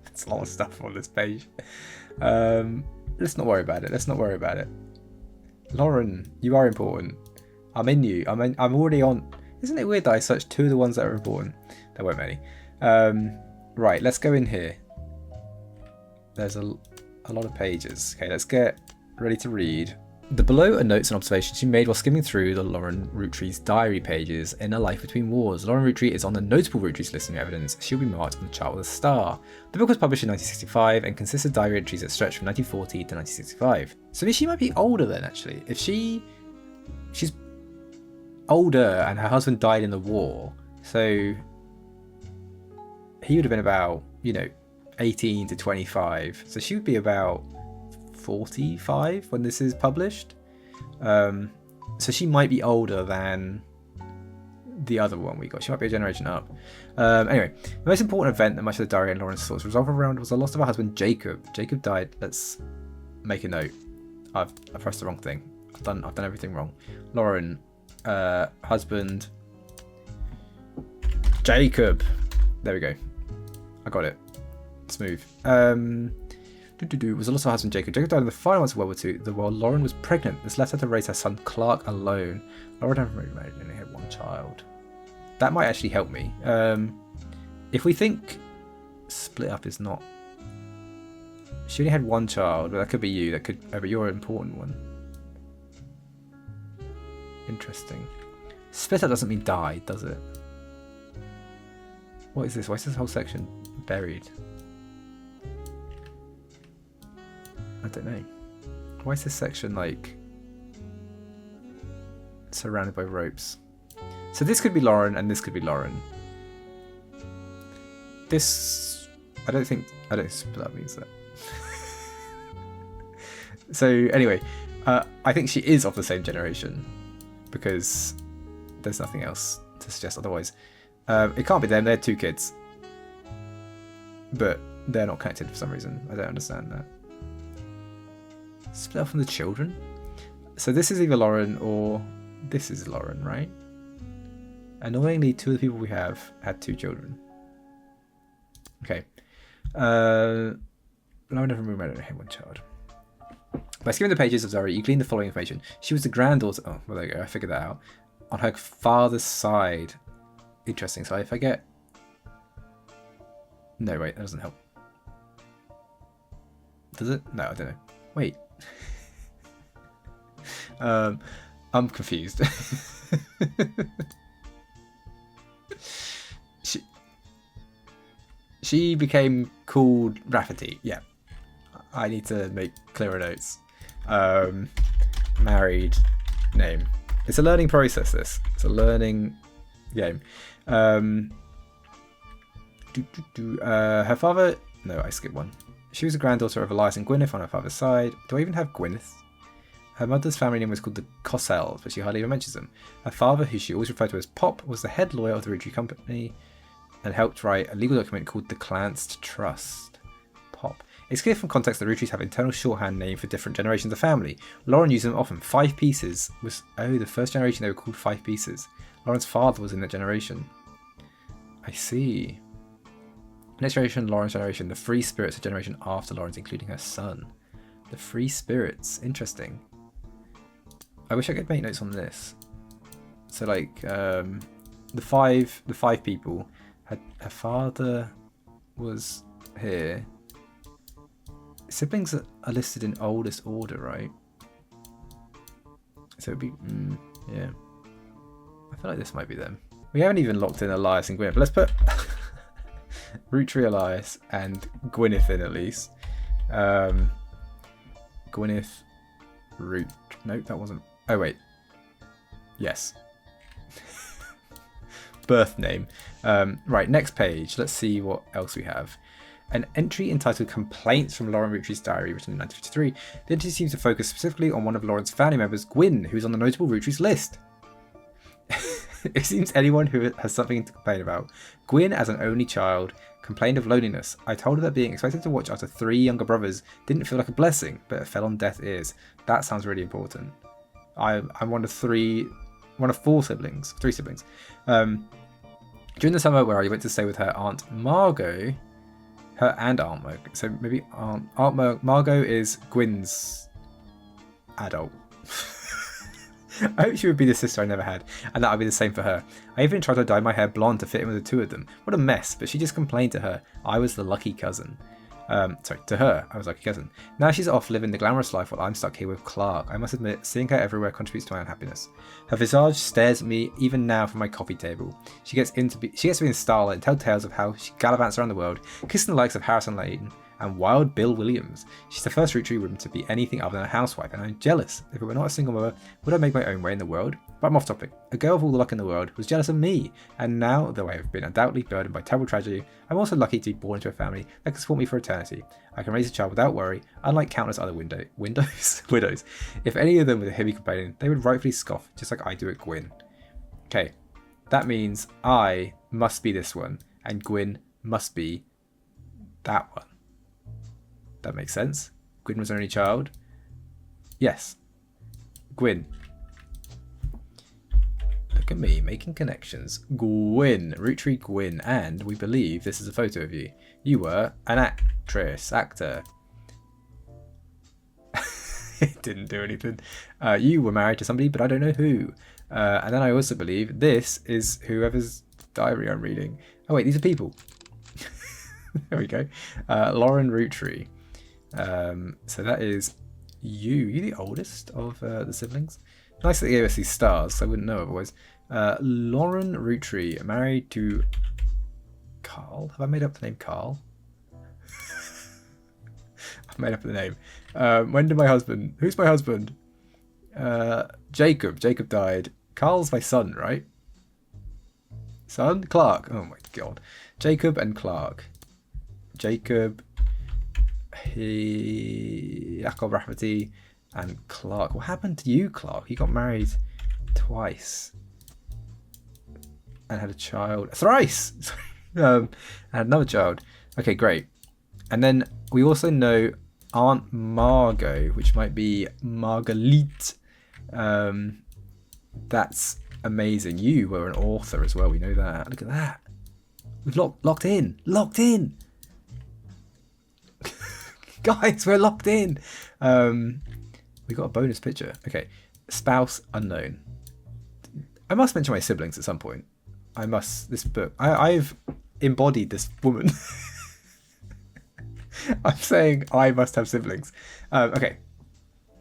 Speaker 1: There's a lot of stuff on this page. Let's not worry about it. Let's not worry about it. Lauren, you are important. I'm in you. I'm already on... Isn't it weird that I searched 2 of the ones that are important? There weren't many. Right, let's go in here. There's a lot of pages. Okay, let's get ready to read. The below are notes and observations she made while skimming through the Lauren Roottree's diary pages in A Life Between Wars. Lauren Roottree is on the notable Roottrees list of evidence. She'll be marked on the chart with a star. The book was published in 1965 and consists of diary entries that stretch from 1940 to 1965. So she might be older then, actually. If she's older and her husband died in the war, so he would have been about, 18 to 25. So she would be about 45 when this is published. So she might be older than the other one we got. She might be a generation up. Anyway, the most important event that much of the diary and Lauren's thoughts revolve around was the loss of her husband Jacob. Jacob died. Let's make a note. I've pressed the wrong thing. I've done everything wrong. Lauren, husband Jacob. There we go. I got it. Smooth. Was the loss of her husband Jacob. Jacob died in the final months of World War II, while Lauren was pregnant. This left her to raise her son Clark alone. Lauren never married and only had 1 child. That might actually help me. If we think split up is not... She only had 1 child, but that could be you. That could... but you're an important one. Interesting. Split up doesn't mean died, does it? What is this? Why is this whole section buried? I don't know. Why is this section like surrounded by ropes? So this could be Lauren and this could be Lauren. This... I don't think split up means that. So anyway, I think she is of the same generation because there's nothing else to suggest otherwise. It can't be them. They had 2 kids, but they're not connected for some reason. I don't understand that. Split up from the children. So this is either Lauren or this is Lauren, right? Annoyingly, 2 of the people we have had 2 children. Okay. Lauren never married and had 1 child. By skimming the pages of Zara, you glean the following information. She was the granddaughter... Oh, well, there you go. I figured that out. On her father's side. Interesting. So if I get No, wait, that doesn't help. Does it? No, I don't know. Wait. I'm confused. She became called Rafferty. Yeah. I need to make clearer notes. Married name. It's a learning process, this. It's a learning game. Her father... No, I skipped one. She was a granddaughter of Elias and Gwyneth on her father's side. Do I even have Gwyneth? Her mother's family name was called the Cossells, but she hardly even mentions them. Her father, who she always referred to as Pop, was the head lawyer of the Roottree company and helped write a legal document called the Clanced Trust. Pop. It's clear from context that Roottrees have internal shorthand name for different generations of family. Lauren used them often. 5 Pieces was... Oh, the first generation they were called 5 Pieces. Lauren's father was in that generation. I see. Next generation, Lauren's generation. The Free Spirits, a generation after Lauren's, including her son. The Free Spirits. Interesting. I wish I could make notes on this. So, like, the five people. Her father was here. Siblings are listed in oldest order, right? So it'd be... yeah. I feel like this might be them. We haven't even locked in Elias and Gwyneth. Let's put Roottree, Elias, and Gwyneth in at least. Gwyneth, Root... Nope, that wasn't... Oh, wait. Yes. Birth name. Right, next page. Let's see what else we have. An entry entitled Complaints from Lauren Roottree's Diary, written in 1953. The entry seems to focus specifically on one of Lauren's family members, Gwynn, who's on the notable Roottrees list. It seems anyone who has something to complain about. Gwynn, as an only child, complained of loneliness. I told her that being expected to watch after 3 younger brothers didn't feel like a blessing, but it fell on deaf ears. That sounds really important. I'm one of 4 siblings, 3 siblings. During the summer where I went to stay with her Aunt Margot, her and Aunt Margot. So maybe Aunt Margot is Gwynn's adult. I hope she would be the sister I never had, and that would be the same for her. I even tried to dye my hair blonde to fit in with the 2 of them. What a mess, but she just complained to her. I was the lucky cousin. To her, I was like a cousin. Now she's off living the glamorous life while I'm stuck here with Clark. I must admit, seeing her everywhere contributes to my unhappiness. Her visage stares at me even now from my coffee table. She gets to be in style and tell tales of how she gallivants around the world, kissing the likes of Harrison Lane and Wild Bill Williams. She's the first Roottree woman to be anything other than a housewife, and I'm jealous. If it were not a single mother, would I make my own way in the world? But I'm off topic. A girl of all the luck in the world was jealous of me, and now, though I have been undoubtedly burdened by terrible tragedy, I'm also lucky to be born into a family that can support me for eternity. I can raise a child without worry, unlike countless other widows. If any of them were to hear me complaining, they would rightfully scoff, just like I do at Gwynn. Okay, that means I must be this one, and Gwynn must be that one. That makes sense. Gwynn was an only child. Yes. Gwynn. Look at me making connections. Gwynn. Roottree Gwynn. And we believe this is a photo of you. You were an actor. It didn't do anything. You were married to somebody, but I don't know who. And then I also believe this is whoever's diary I'm reading. Oh wait, these are people. There we go. Lauren Roottree. So that is you. You're the oldest of the siblings. Nice that they gave us these stars, so I wouldn't know otherwise. Lauren Roottree, married to Carl. Have I made up the name Carl? I've made up the name. When did my husband... Who's my husband? Jacob. Jacob died. Carl's my son, right? Son? Clark. Oh my god. Jacob and Clark. Jacob... Jacob Rafferty and Clark. What happened to you, Clark? You got married twice and had a child thrice. And had another child. Okay, great. And then we also know Aunt Margot, which might be Marguerite. That's amazing. You were an author as well. We know that. Look at that. We've locked in. Locked in. Guys, we're locked in. We got a bonus picture. Okay. Spouse unknown. I must mention my siblings at some point. This book. I've embodied this woman. I'm saying I must have siblings. Okay.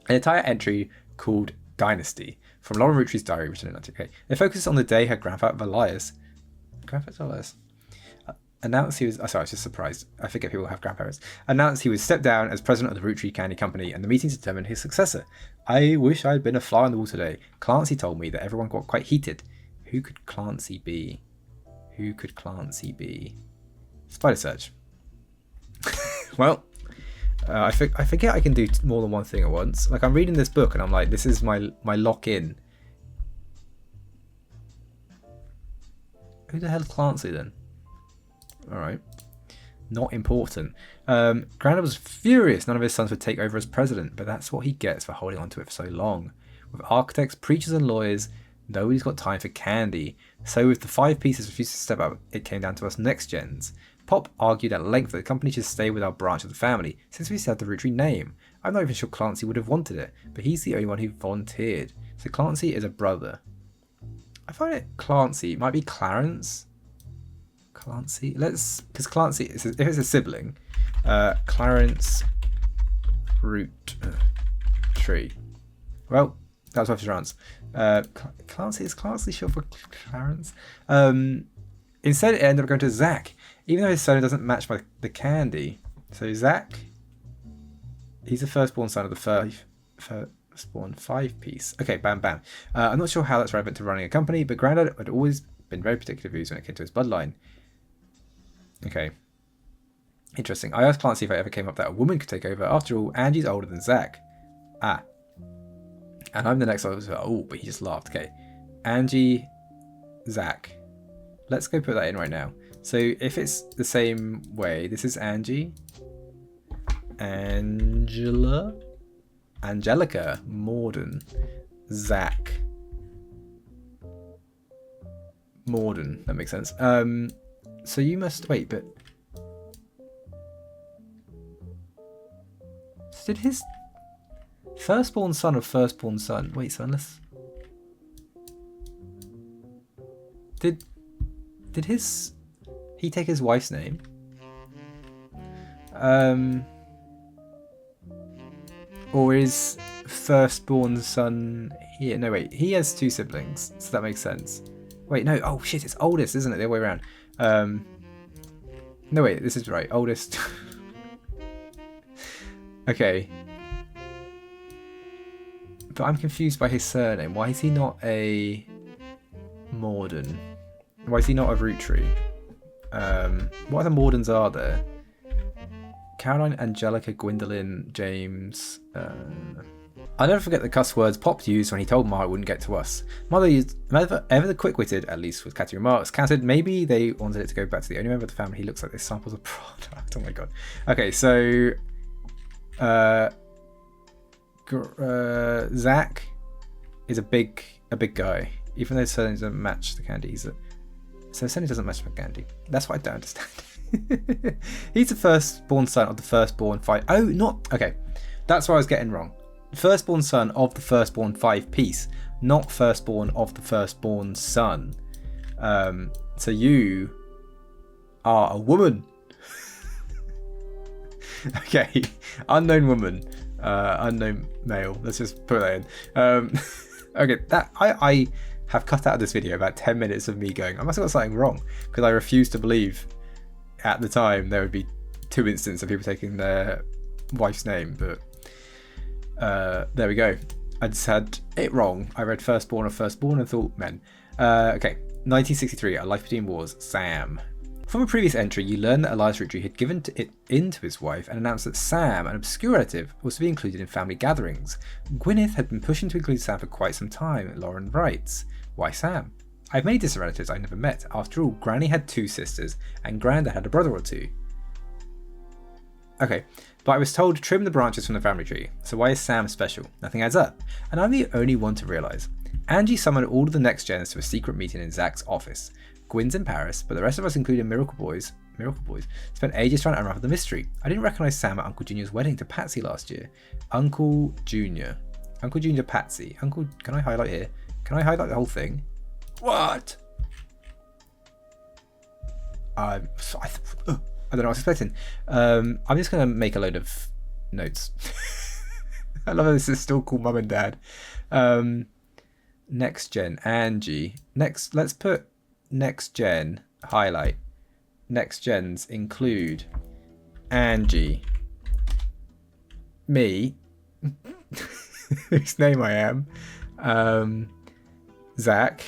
Speaker 1: An entire entry called Dynasty from Lauren Roottree's diary written in 19... It focuses on the day her grandfather Elias announced he was... Oh, sorry, I was just surprised. I forget people have grandparents. Announced he would step down as president of the Roottree Candy Company, and the meeting determined his successor. I wish I had been a fly on the wall today. Clancy told me that everyone got quite heated. Who could Clancy be? Spider search. Well, I forget I can do more than one thing at once. Like, I'm reading this book and I'm like, this is my lock-in. Who the hell is Clancy then? Alright. Not important. Grandad was furious none of his sons would take over as president, but that's what he gets for holding on to it for so long. With architects, preachers and lawyers, nobody's got time for candy. So with the 5 pieces refused to step up, it came down to us next gens. Pop argued at length that the company should stay with our branch of the family, since we still had the Roottree name. I'm not even sure Clancy would have wanted it, but he's the only one who volunteered. So Clancy is a brother. I find it Clancy. It might be Clarence. Clancy. Because Clancy, if it's a sibling, Clarence Roottree. Well, that's worth a chance. Clancy, is Clancy short for Clarence? Instead, it ended up going to Zach, even though his surname doesn't match the candy. So Zach, he's the firstborn son of the firstborn 5-piece. Okay, bam, bam. I'm not sure how that's relevant to running a company, but Grandad had always been very particular views when it came to his bloodline. Okay. Interesting. I asked Clancy if I ever came up that a woman could take over. After all, Angie's older than Zach. Ah. And I'm the next one. Oh, but he just laughed. Okay. Angie, Zach. Let's go put that in right now. So if it's the same way, this is Angie. Angelica, Morden, Zach. Morden, that makes sense. So you must wait, but so did his firstborn son of firstborn son? Wait, so unless did he take his wife's name? Or is firstborn son here? No, wait, he has 2 siblings, so that makes sense. Wait, no, oh shit, it's oldest, isn't it? The other way around. No, wait, this is right. Oldest. Okay. But I'm confused by his surname. Why is he not a Morden? Why is he not a Roottree? What other Mordens are there? Caroline, Angelica, Gwendolyn, James. I'll never forget the cuss words Pop used when he told Ma it wouldn't get to us. Mother used ever the quick-witted, at least with catty remarks, counted maybe they wanted it to go back to the only member of the family he looks like this samples a product. Oh my god. Okay, so Zach is a big guy, even though his surname doesn't match the candy. So his surname doesn't match the candy. That's what I don't understand. He's the firstborn son of the firstborn 5. Oh, not okay. That's what I was getting wrong. Firstborn son of the firstborn 5-piece, not firstborn of the firstborn son. So you are a woman. Okay, unknown woman, unknown male. Let's just put that in. Okay, that I have cut out of this video about 10 minutes of me going, I must have got something wrong, because I refused to believe at the time there would be 2 instances of people taking their wife's name, but there we go. I just had it wrong. I read firstborn of firstborn and thought men. Okay, 1963, A Life Between Wars, Sam. From a previous entry, you learn that Elias Roottree had given it in to his wife and announced that Sam, an obscure relative, was to be included in family gatherings. Gwyneth had been pushing to include Sam for quite some time, Lauren writes. Why Sam? I have many distant relatives I never met. After all, Granny had 2 sisters, and Grandad had a brother or 2. Okay, but I was told to trim the branches from the family tree, so why is Sam special? Nothing adds up, and I'm the only one to realise. Angie summoned all of the next gens to a secret meeting in Zach's office. Gwynn's in Paris, but the rest of us, including Miracle Boys, spent ages trying to unravel the mystery. I didn't recognise Sam at Uncle Junior's wedding to Patsy last year. Uncle Junior Patsy. Can I highlight here? Can I highlight the whole thing? What? I don't know what I was expecting. I'm just going to make a load of notes. I love how this is still called Mum and Dad. Next gen, Angie. Let's put next gen, highlight. Next gens include Angie, me, whose name I am, Zach,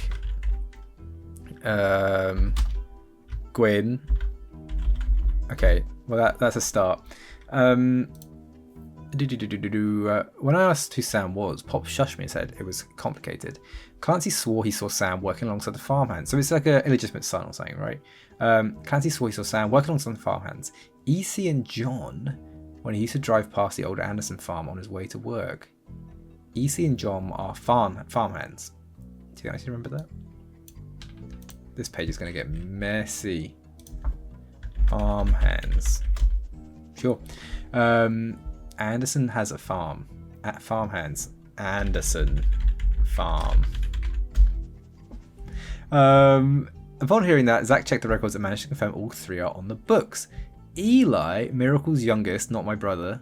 Speaker 1: Gwynn. Okay, well that's a start. When I asked who Sam was, Pop shushed me and said it was complicated. Clancy swore he saw Sam working alongside the farmhands, so it's like an illegitimate son or something, right? Clancy swore he saw Sam working alongside the farmhands. EC and John, when he used to drive past the old Anderson farm on his way to work. EC and John are farmhands. Do you guys remember that? This page is going to get messy. Farmhands. Sure. Anderson has a farm. At farmhands. Anderson farm. Upon hearing that, Zach checked the records and managed to confirm all three are on the books. Eli, Miracle's youngest, not my brother.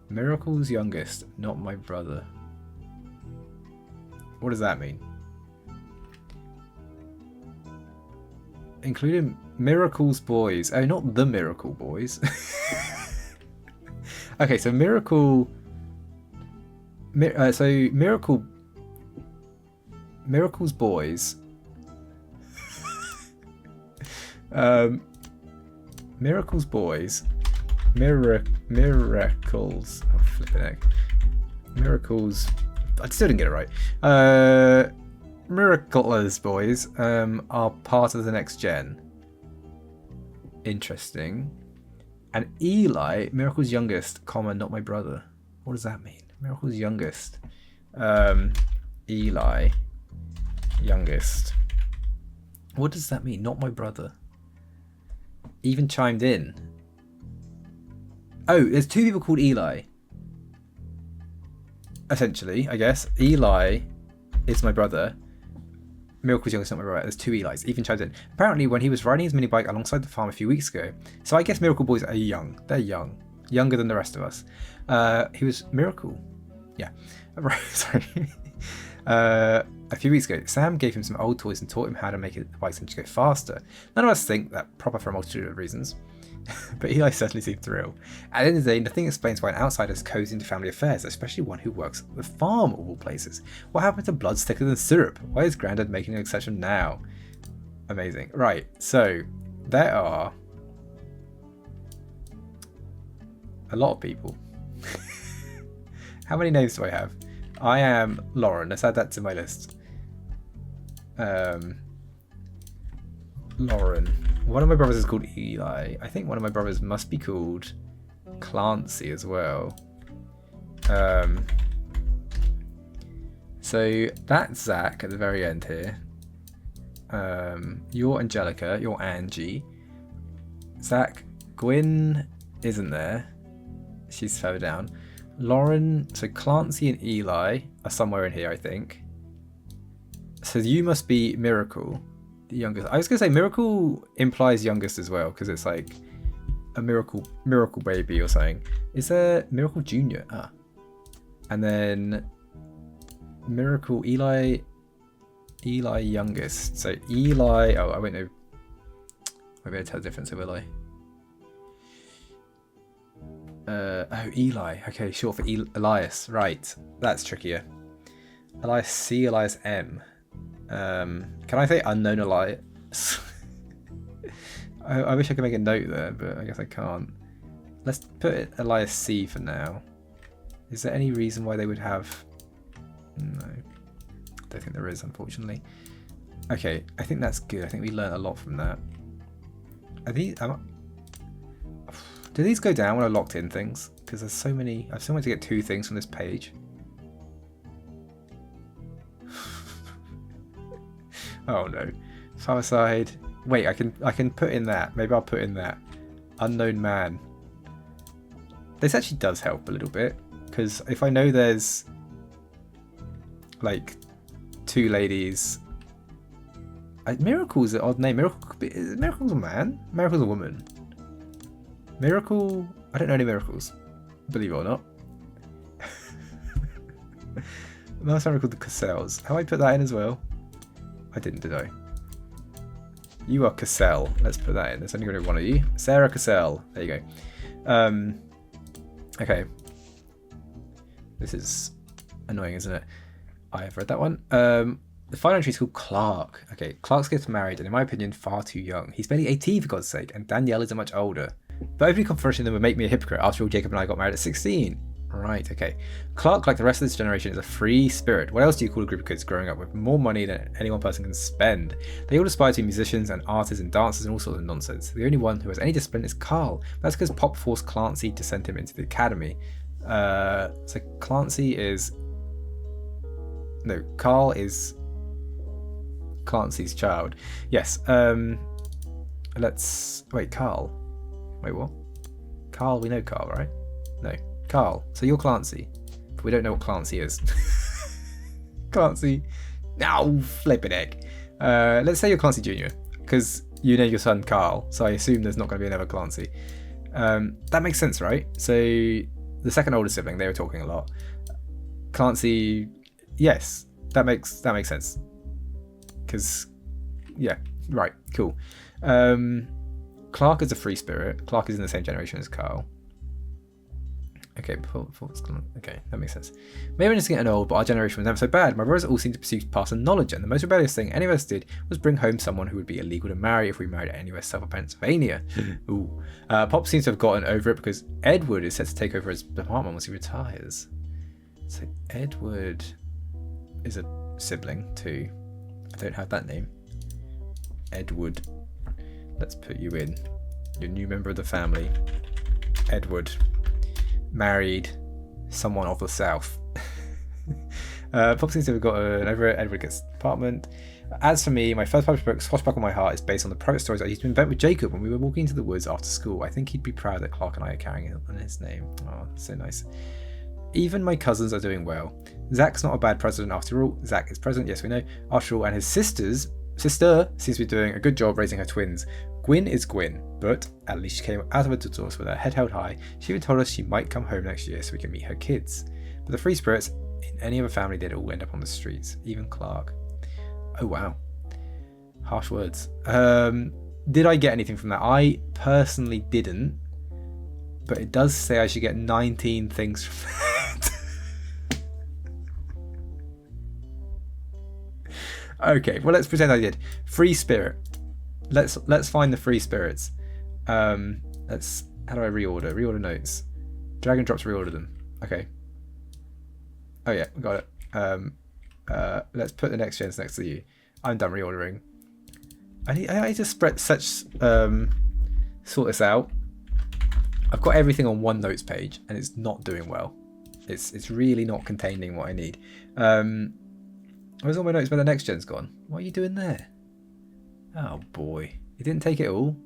Speaker 1: Miracle's youngest, not my brother. What does that mean? Including Miracle's boys. Oh, not the Miracle boys. Okay, so Miracle's boys. Miracle's boys. Miracles. Oh, flipping heck. Miracles. I still didn't get it right. Miracle's boys are part of the next gen. Interesting. And Eli, Miracle's youngest, comma, not my brother. What does that mean? Miracle's youngest. Eli, youngest. What does that mean? Not my brother. Even chimed in. Oh, there's two people called Eli. Essentially, I guess. Eli is my brother. Miracle's youngest, not my brother. There's two Elis. Even chimed in. Apparently, when he was riding his mini bike alongside the farm a few weeks ago. So I guess Miracle boys are young. They're young. Younger than the rest of us. He was Miracle. Yeah. Right. Sorry. A few weeks ago, Sam gave him some old toys and taught him how to make the bike engine go faster. None of us think that proper for a multitude of reasons. But Eli certainly seemed thrilled. At the end of the day, nothing explains why an outsider is cozy into family affairs, especially one who works at the farm of all places. What happened to blood thicker than syrup? Why is Grandad making an exception now? Amazing. Right, so there are a lot of people. How many names do I have? I am Lauren. Let's add that to my list. Lauren. One of my brothers is called Eli. I think one of my brothers must be called Clancy as well. So that's Zach at the very end here. You're Angelica. You're Angie. Zach. Gwynn isn't there. She's further down. Lauren. So Clancy and Eli are somewhere in here, I think. So you must be Miracle. The youngest. I was gonna say Miracle implies youngest as well because it's like a miracle baby or something. Is there Miracle Junior? Ah, and then Miracle Eli youngest. So Eli. Oh, I won't know. Maybe I tell the difference, will I? Oh, Eli. Okay, short for Elias. Right, that's trickier. Elias C. Elias M. Can I say unknown Elias? I wish I could make a note there, but I guess I can't. Let's put it Elias C for now. Is there any reason why they would have... No. I don't think there is, unfortunately. Okay, I think that's good. I think we learned a lot from that. Are these... Do these go down when I locked in things? Because there's so many... I've so much to get two things from this page. Oh no. Far side. Wait, I can put in that. Maybe I'll put in that. Unknown man. This actually does help a little bit. Because if I know there's like two ladies Miracle's an odd name. Miracle's a man? Miracle's a woman. Miracle... I don't know any miracles. Believe it or not. Another family called the Cassells. How do I put that in as well? I didn't, did I? You are Cassell. Let's put that in. There's only going to be one of you. Sarah Cassell. There you go. Okay. This is annoying, isn't it? I have read that one. The final entry is called Clark. Okay, Clark's gets married, and in my opinion, far too young. He's barely 18 for God's sake, and Danielle isn't much older. But openly confronting them would make me a hypocrite. After all, Jacob and I got married at 16. Right, okay. Clark, like the rest of this generation, is a free spirit. What else do you call a group of kids growing up with more money than any one person can spend? They all aspire to be musicians and artists and dancers and all sorts of nonsense. The only one who has any discipline is Carl. That's because Pop forced Clancy to send him into the academy. So Clancy is... No, Carl is Clancy's child. Yes, let's... Wait, Carl. Wait, what? Carl, we know Carl, right? No. Carl, so you're Clancy, but we don't know what Clancy is. Clancy, no, flipping heck. Let's say you're Clancy Jr., because you know your son Carl, so I assume there's not going to be another Clancy. That makes sense, right? So the second oldest sibling, they were talking a lot. Clancy, yes, that makes sense. Because, yeah, right, cool. Clark is a free spirit. Clark is in the same generation as Carl. Okay, okay, that makes sense. Maybe I'm just getting old, but our generation was never so bad. My brothers all seemed to pursue paths of knowledge, and the most rebellious thing any of us did was bring home someone who would be illegal to marry if we married anywhere south of Pennsylvania. Ooh. Pop seems to have gotten over it because Edward is set to take over his department once he retires. So Edward is a sibling too. I don't have that name. Edward. Let's put you in. Your new member of the family. Edward. Married someone of the south. Pop seems to have gotten over it. Edward gets the apartment. As for me, my first published book, Swashbuckle My Heart, is based on the private stories I used to invent with Jacob when we were walking into the woods after school. I think he'd be proud that Clark and I are carrying it on his name. Oh, so nice. Even my cousins are doing well. Zach's not a bad president after all. Zach is president, yes we know. After all, and his sister seems to be doing a good job raising her twins. Gwynn is Gwynn, but at least she came out of her divorce with her head held high. She even told us she might come home next year so we can meet her kids. But the free spirits in any other family did all end up on the streets, even Clark. Oh wow. Harsh words. Did I get anything from that? I personally didn't, but it does say I should get 19 things from that. Okay, well let's pretend I did. Free spirit. Let's find the free spirits. How do I reorder? Reorder notes. Drag and drop to reorder them. Okay. Oh yeah, got it. Let's put the next gens next to you. I'm done reordering. I need to sort this out. I've got everything on one notes page and it's not doing well. It's really not containing what I need. Where's all my notes where the next gen's gone? What are you doing there? Oh boy, you didn't take it all.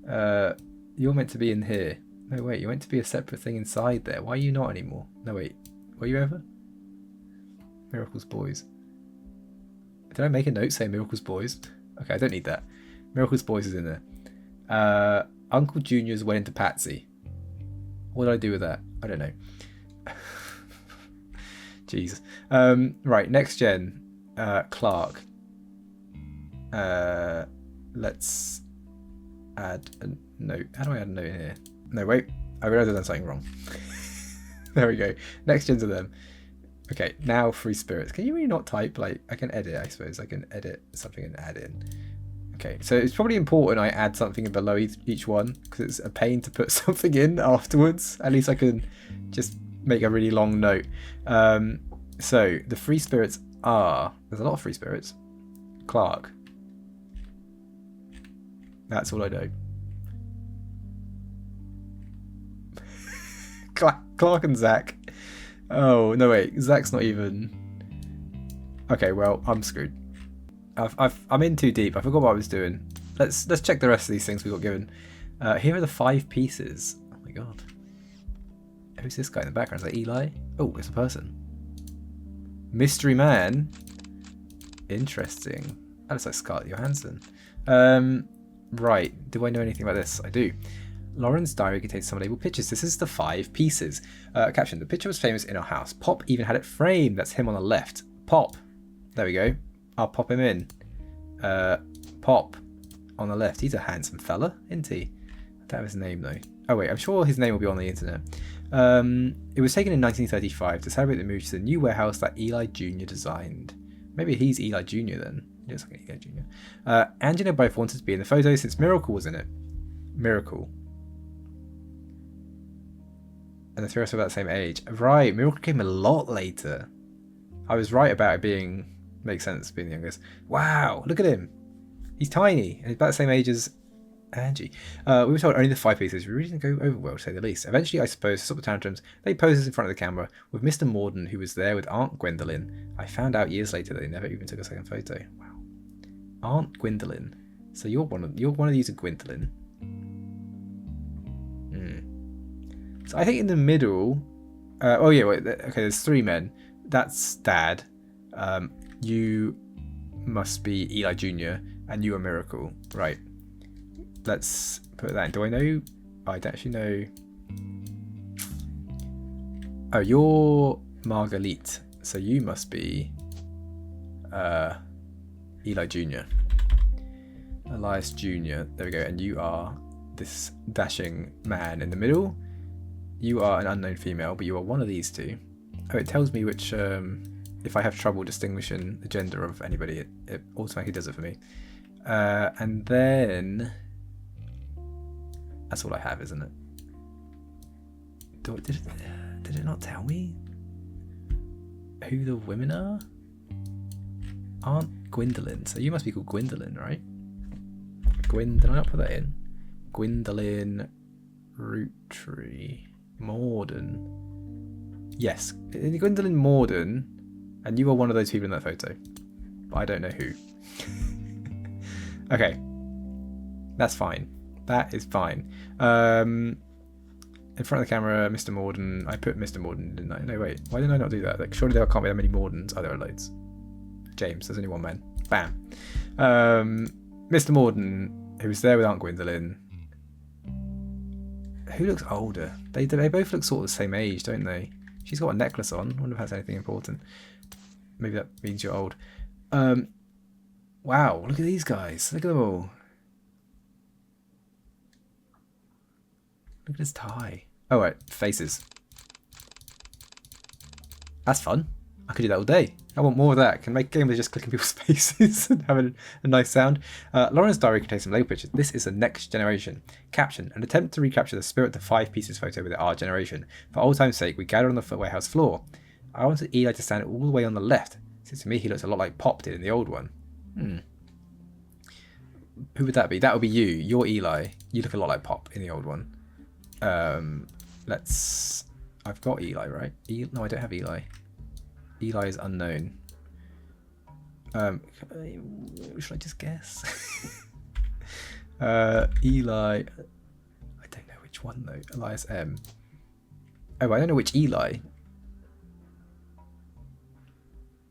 Speaker 1: You're meant to be in here. No wait, you're meant to be a separate thing inside there. Why are you not anymore? No wait, were you ever? Miracles Boys. Did I make a note saying Miracles Boys? Okay, I don't need that. Miracles Boys is in there. Uncle Junior's went into Patsy. What did I do with that? I don't know. Jeez. Right, next gen. Clark. Let's add a note. How do I add a note in here? No, wait. I realised I've done something wrong. There we go. Next gens are them. Okay, now free spirits. Can you really not type? Like, I can edit, I suppose. I can edit something and add in. Okay, so it's probably important I add something in below each one because it's a pain to put something in afterwards. At least I can just make a really long note. So the free spirits are... There's a lot of free spirits. Clark. That's all I know. Clark and Zach. Oh, no wait. Zach's not even... Okay, well, I'm screwed. I'm in too deep. I forgot what I was doing. Let's check the rest of these things we got given. Here are the 5 pieces. Oh my god. Who's this guy in the background? Is that Eli? Oh, it's a person. Mystery man. Interesting. That looks like Scarlett Johansson. Right. Do I know anything about this? I do. Lauren's diary contains some labeled pictures. This is the 5 pieces. Caption: the picture was famous in our house. Pop even had it framed. That's him on the left. Pop. There we go. I'll pop him in. Pop on the left. He's a handsome fella, isn't he? I don't have his name though. Oh wait, I'm sure his name will be on the internet. It was taken in 1935 to celebrate the move to the new warehouse that Eli Jr. designed. Maybe he's Eli Jr. then. He looks like Eli Jr. Angela both wanted to be in the photo since Miracle was in it. Miracle. And the three of us are about the same age. Right, Miracle came a lot later. I was right about it being... Makes sense, being the youngest. Wow, look at him. He's tiny, and he's about the same age as Angie. We were told only the 5 pieces. We really didn't go over well, to say the least. Eventually, I suppose, to stop the tantrums, they posed us in front of the camera with Mr. Morden, who was there with Aunt Gwendolyn. I found out years later that they never even took a second photo. Wow. Aunt Gwendolyn. So you're one of these are Gwendolyn. So I think in the middle... oh yeah, wait. Okay, there's 3 men. That's Dad. You must be Eli Jr. and you are Miracle. Right. Let's put that in. Do I know? I don't actually know. Oh, you're Marguerite. So you must be Eli Jr. Elias Jr. There we go. And you are this dashing man in the middle. You are an unknown female, but you are one of these 2. Oh, it tells me which... if I have trouble distinguishing the gender of anybody, it automatically does it for me. And then... That's all I have, isn't it? Did it not tell me who the women are? Aunt Gwendolyn. So you must be called Gwendolyn, right? Gwyn, did I not put that in? Gwendolyn Roottree. Morden. Yes, Gwendolyn Morden, and you are one of those people in that photo. But I don't know who. Okay. That's fine. That is fine. In front of the camera, Mr. Morden. I put Mr. Morden, didn't I? No, wait. Why didn't I not do that? Like, surely there can't be that many Mordens. Oh, there are loads. James, there's only one man. Bam. Mr. Morden, who was there with Aunt Gwendolyn. Who looks older? They both look sort of the same age, don't they? She's got a necklace on. I wonder if that's anything important. Maybe that means you're old. Wow, look at these guys. Look at them all. Look at his tie. Oh, right, faces. That's fun. I could do that all day. I want more of that. Can make games just clicking people's faces and having a nice sound. Lauren's diary contains some label pictures. This is the next generation. Caption: an attempt to recapture the spirit of the 5 pieces photo with our generation. For old time's sake, we gathered on the warehouse floor. I wanted Eli to stand all the way on the left, since to me he looks a lot like Pop did in the old one. Who would that be? That would be you. You're Eli. You look a lot like Pop in the old one. I've got Eli, right? No, I don't have Eli. Eli is unknown. Should I just guess? Eli. I don't know which one though. Elias M. Oh, I don't know which Eli.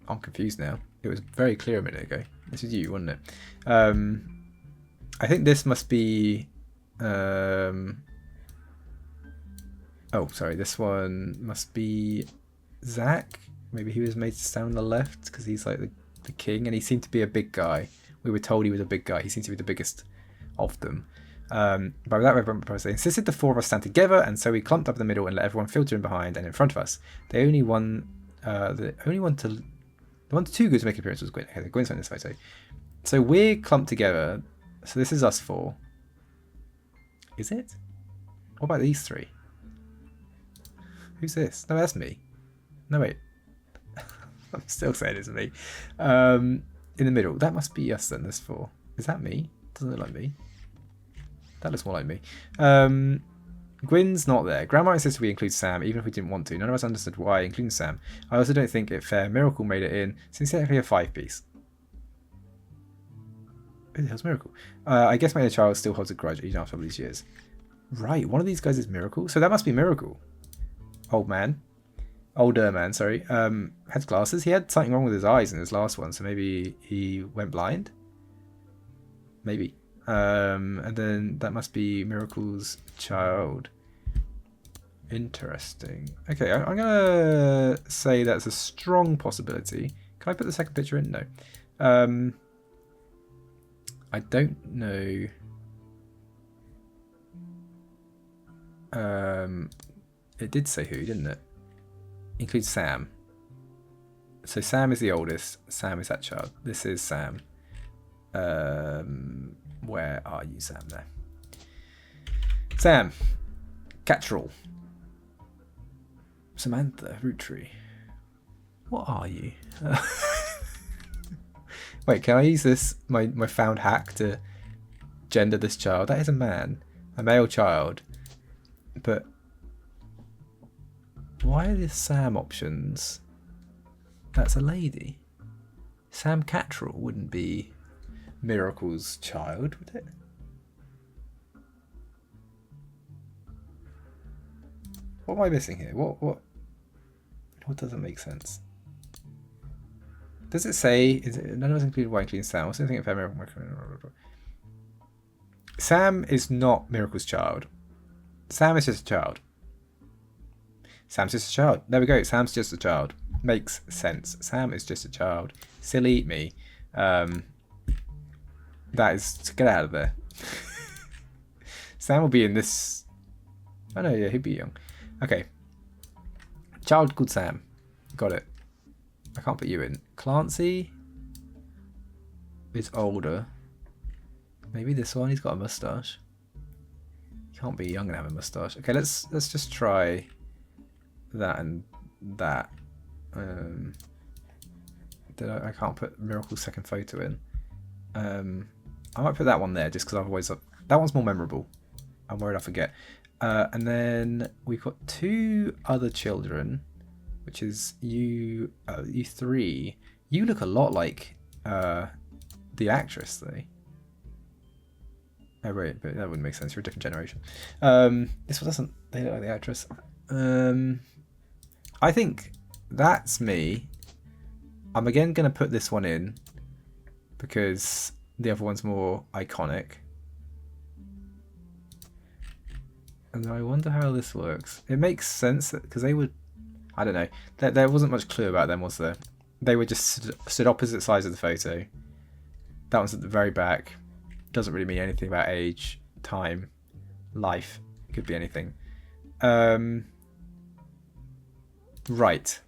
Speaker 1: I'm confused now. It was very clear a minute ago. This is you, wasn't it? I think this must be. Oh, sorry. This one must be Zach. Maybe he was made to stand on the left because he's like the king, and he seemed to be a big guy. We were told he was a big guy. He seemed to be the biggest of them. But without they insisted the 4 of us stand together, and so we clumped up in the middle and let everyone filter in behind and in front of us. The only one to too good to make an appearance was Gwynn. Okay, Gwynn's in this photo. So we're clumped together. So this is us 4. Is it? What about these 3? Who's this? No, that's me. No, wait. I'm still saying it's me. In the middle. That must be us then, this 4. Is that me? Doesn't look like me. That looks more like me. Gwynn's not there. Grandma insisted we include Sam, even if we didn't want to. None of us understood why, including Sam. I also don't think it fair Miracle made it in, since it's technically a 5-piece. Who the hell's Miracle? I guess my inner child still holds a grudge even after all these years. Right, one of these guys is Miracle? So that must be Miracle. Older man, sorry. Had glasses. He had something wrong with his eyes in his last one, so maybe he went blind. Maybe. And then that must be Miracle's child. Interesting. Okay, I'm gonna say that's a strong possibility. Can I put the second picture in? No. I don't know. It did say who, didn't it? Includes Sam. So Sam is the oldest. Sam is that child. This is Sam. Where are you, Sam? There. Sam. Cattrall. Samantha. Roottree. What are you? Wait, can I use this, my found hack, to gender this child? That is a man. A male child. But why are the Sam options? That's a lady. Sam Cattrall wouldn't be Miracle's child, would it? What am I missing here? What doesn't make sense? Does it say, is it, none of us included white clean Sam? What's the thing about Miracle? Sam is not Miracle's child. Sam is just a child. Sam's just a child. There we go. Sam's just a child. Makes sense. Sam is just a child. Silly me. That is, get out of there. Sam will be in this. Oh no, yeah, he'd be young. Okay. Child called Sam. Got it. I can't put you in. Clancy is older. Maybe this one. He's got a mustache. He can't be young and have a mustache. Okay, let's just try that and that. I can't put Miracle's second photo in. I might put that one there just because otherwise that one's more memorable. I'm worried I forget. And then we've got two other children, which is you three. You look a lot like the actress, though. Oh wait, but that wouldn't make sense. You're a different generation. This one doesn't. They look like the actress. I think that's me. I'm again going to put this one in because the other one's more iconic. And I wonder how this works. It makes sense because they would. I don't know. There wasn't much clue about them, was there? They were just stood opposite sides of the photo. That one's at the very back. Doesn't really mean anything about age, time, life. It could be anything. Right.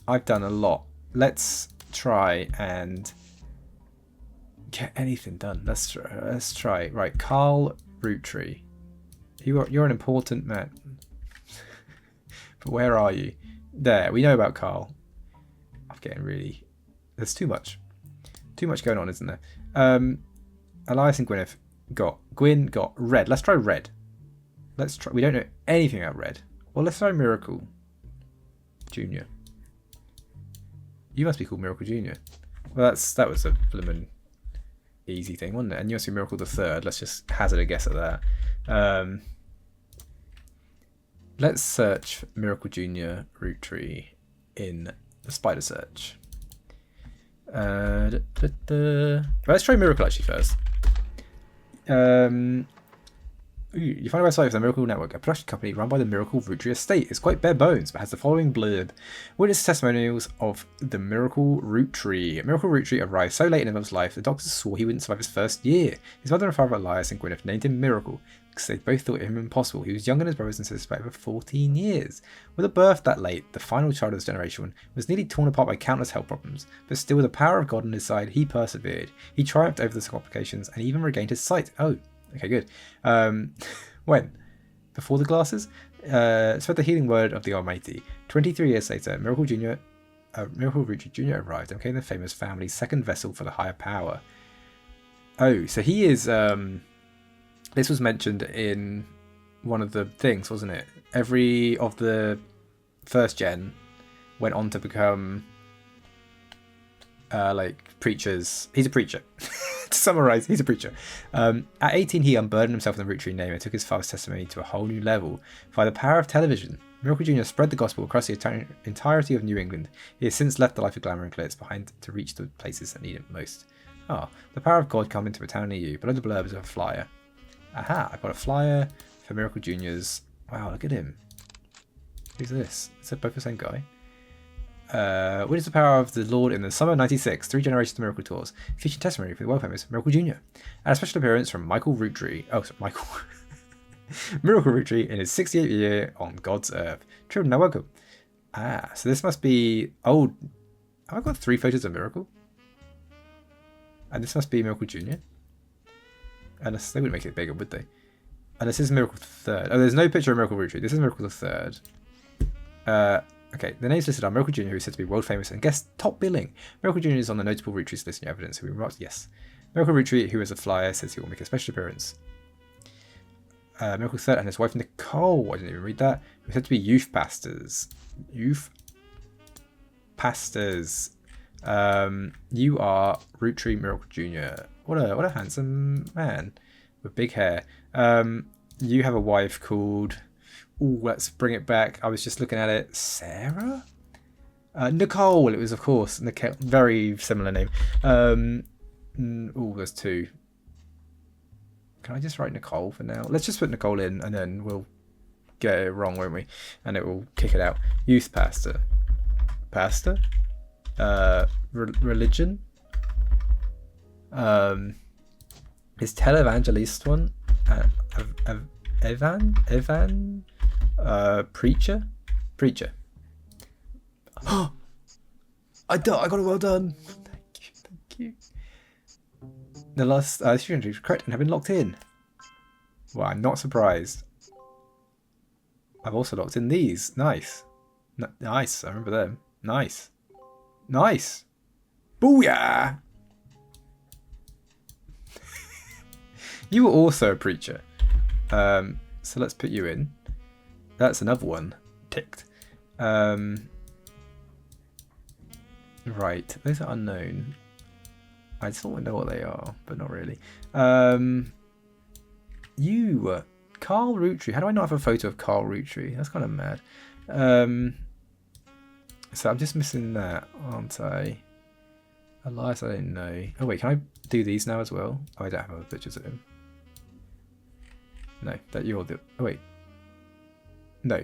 Speaker 1: I've done a lot. Let's try and get anything done. Let's try. Right, Carl Roottree. You're an important man. But where are you? There, we know about Carl. I'm getting really... There's too much. Too much going on, isn't there? Elias and Gwynn got Red. Let's try Red. Let's try... We don't know anything about Red. Well, let's try Miracle Junior. You must be called Miracle Junior. Well, that was a blooming easy thing, wasn't it? And you must be Miracle the Third. Let's just hazard a guess at that. Let's search Miracle Junior Roottree in the spider search. Let's try Miracle actually first. You find a website for the Miracle Network, a production company run by the Miracle Roottree estate. It's quite bare bones, but has the following blurb. Witness testimonials of the Miracle Roottree. Miracle Roottree arrived so late in his mother's life, the doctors swore he wouldn't survive his first year. His mother and father, Elias and Gwynn, named him Miracle, because they both thought him impossible. He was younger than his brothers and sisters by over 14 years. With a birth that late, the final child of this generation was nearly torn apart by countless health problems, but still with the power of God on his side, he persevered. He triumphed over the complications and even regained his sight. Oh, okay, good. When? Before the glasses? Spread the healing word of the Almighty. 23 years later, Miracle Roottree Jr. arrived and became the famous family's second vessel for the higher power. Oh, so he is... This was mentioned in one of the things, wasn't it? Every of the first gen went on to become like preachers. He's a preacher. To summarize, he's a preacher. At 18, he unburdened himself in the Roottree name and took his father's testimony to a whole new level. By the power of television, Miracle Jr. spread the gospel across the entirety of New England. He has since left the life of glamour and glitz behind to reach the places that need it most. Oh, the power of God come into a town near you. Below the blurb is a flyer. Aha, I got a flyer for Miracle Juniors. Wow, look at him. Who's this? Is it both the same guy? Witness the power of the Lord in the summer of 96, 3 generations of Miracle Tours, featuring testimony for the world famous Miracle Jr. And a special appearance from Michael Roottree. Oh, sorry, Michael. Miracle Roottree in his 68th year on God's earth. Children are welcome. Ah, so this must be old. Have I got 3 photos of Miracle? And this must be Miracle Jr. Unless they wouldn't make it bigger, would they? And this is Miracle Third. Oh, there's no picture of Miracle Roottree. This is Miracle the Third. Okay, the names listed are Miracle Jr., who is said to be world famous and guest top billing. Miracle Jr. is on the notable Roottrees listing evidence. Who remarks, yes. Miracle Roottree, who is a flyer, says he will make a special appearance. Miracle Third and his wife Nicole, I didn't even read that, who are said to be youth pastors. Youth pastors. You are Roottree Miracle Jr. What a handsome man with big hair. You have a wife called... Ooh, let's bring it back. I was just looking at it. Sarah? Nicole. It was, of course, Nicole. Very similar name. There's 2. Can I just write Nicole for now? Let's just put Nicole in, and then we'll get it wrong, won't we? And it will kick it out. Youth pastor. Pastor? Religion? Is televangelist one? Evan? Preacher? Oh, I got it. Well done. Thank you. The last student is correct and have been locked in. Well, I'm not surprised. I've also locked in these. Nice. Nice. I remember them. Nice. Booyah! You were also a preacher. So let's put you in. That's another one ticked. Right, those are unknown. I sort of know what they are, but not really. You, Carl Roottree. How do I not have a photo of Carl Roottree? That's kind of mad. So I'm just missing that, aren't I? Elias, I don't know. Oh wait, can I do these now as well? Oh, I don't have other pictures of him. No, that you're the... Oh wait. No,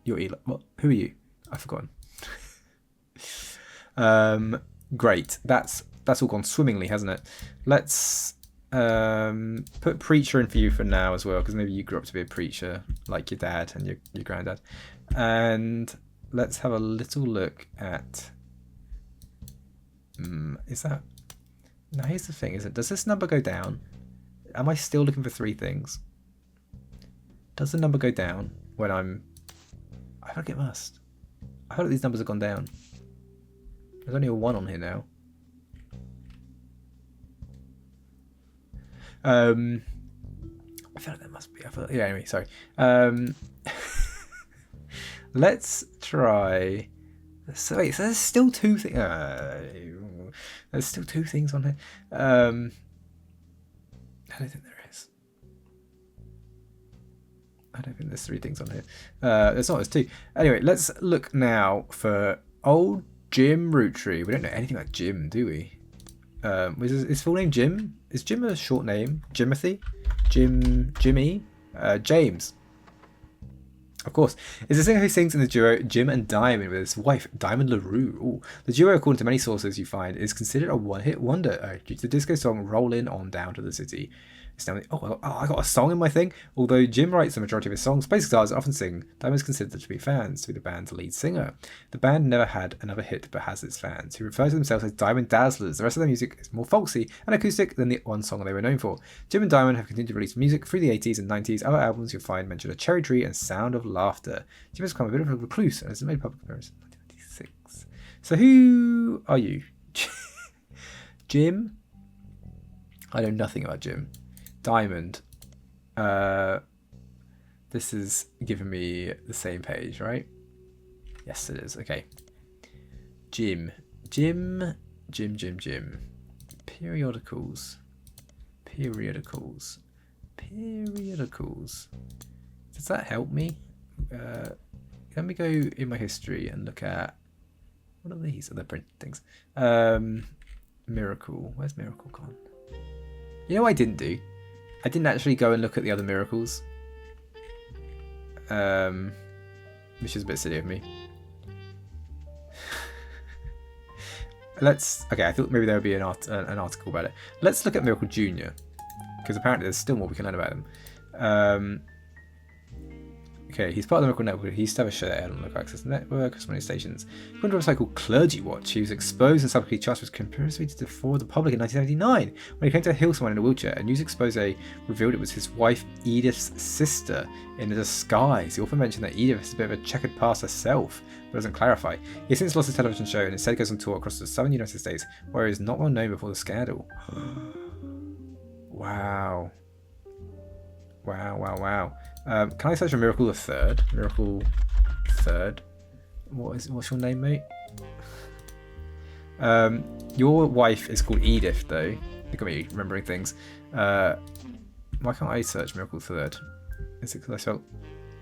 Speaker 1: you're Eli. What? Who are you? I've forgotten. Great. That's all gone swimmingly, hasn't it? Let's put preacher in for you for now as well, because maybe you grew up to be a preacher like your dad and your granddad. And let's have a little look at... is that... Now here's the thing, does this number go down? Am I still looking for 3 things? Does the number go down when I'm... I think it must. I feel like these numbers have gone down. There's only a 1 on here now. I feel like there must be. Yeah, anyway, sorry. Let's try... So wait, so there's still 2 things... there's still 2 things on here. I don't think there is. I don't think there's 3 things on here. There's not, there's 2. Anyway, let's look now for old Jim Roottree. We don't know anything about Jim, do we? Is his full name Jim? Is Jim a short name? Jimothy? Jimmy? James. Of course. Is the singer who sings in the duo Jim and Diamond with his wife, Diamond LaRue. Ooh. The duo, according to many sources you find, is considered a one-hit wonder due to the disco song Rollin' On Down to the City. I got a song in my thing. Although Jim writes the majority of his songs, basic stars often sing. Diamond is considered to be fans to be the band's lead singer. The band never had another hit but has its fans, who refer to themselves as Diamond Dazzlers. The rest of their music is more folksy and acoustic than the one song they were known for. Jim and Diamond have continued to release music through the 80s and 90s. Other albums you'll find mention A Cherry Tree and Sound of Laughter. Jim has become a bit of a recluse and has made public appearance in 1996. So who are you? Jim? I know nothing about Jim. Diamond. This is giving me the same page, right? Yes, it is. Okay. Jim. Periodicals. Does that help me? Let me go in my history and look at... What are these? Are they print things? Miracle. Where's Miracle gone? You know what I didn't do? I didn't actually go and look at the other miracles. Which is a bit silly of me. Okay, I thought maybe there would be an article about it. Let's look at Miracle Junior, because apparently there's still more we can learn about him. Okay, he's part of the Miracle Network. He used to have a show on the Local Access Network, so many stations. He went on a website called Clergy Watch. He was exposed and subsequently charged with conspiracy to defraud the public in 1979 when he came to heal someone in a wheelchair. A news expose revealed it was his wife Edith's sister in a disguise. He also mentioned that Edith has a bit of a checkered past herself, but doesn't clarify. He has since lost his television show and instead goes on tour across the southern United States, where he is not well known before the scandal. Wow. Wow. Can I search for Miracle the Third? Miracle Third. What's your name, mate? Your wife is called Edith, though. Look at me remembering things. Why can't I search Miracle Third? Is it because I spelled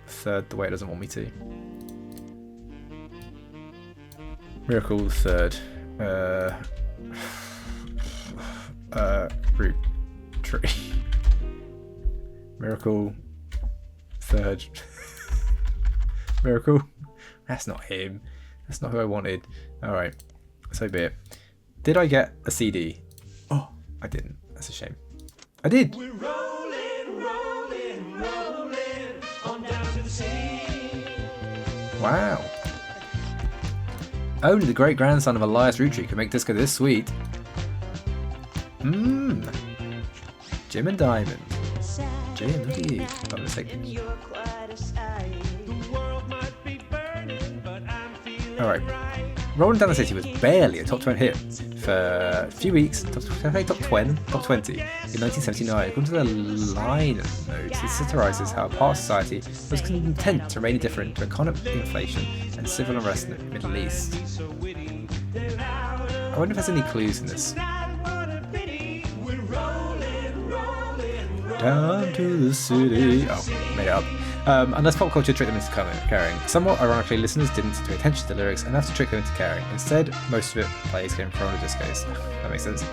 Speaker 1: third the way it doesn't want me to? Miracle Third. Roottreee. Miracle Third. Miracle. That's not him. That's not who I wanted. Alright. So be it. Did I get a CD? Oh, I didn't. That's a shame. I did! We're rolling on down to the sea. Wow. Only the great grandson of Elias Roottree could make disco this sweet. Jim and Diamond. Jim, look at you. I'm a second. Alright. Rolling Down the City was barely a top 20 hit for a few weeks, top 20 in 1979. According to the line notes, it satirises how past society was content to remain indifferent to economic inflation and civil unrest in the Middle East. I wonder if there's any clues in this. Down to the city. Oh, made it up. Unless pop culture tricked them into caring. Somewhat ironically, listeners didn't pay attention to the lyrics enough to trick them into caring. Instead, most of it plays came from roller discos. That makes sense.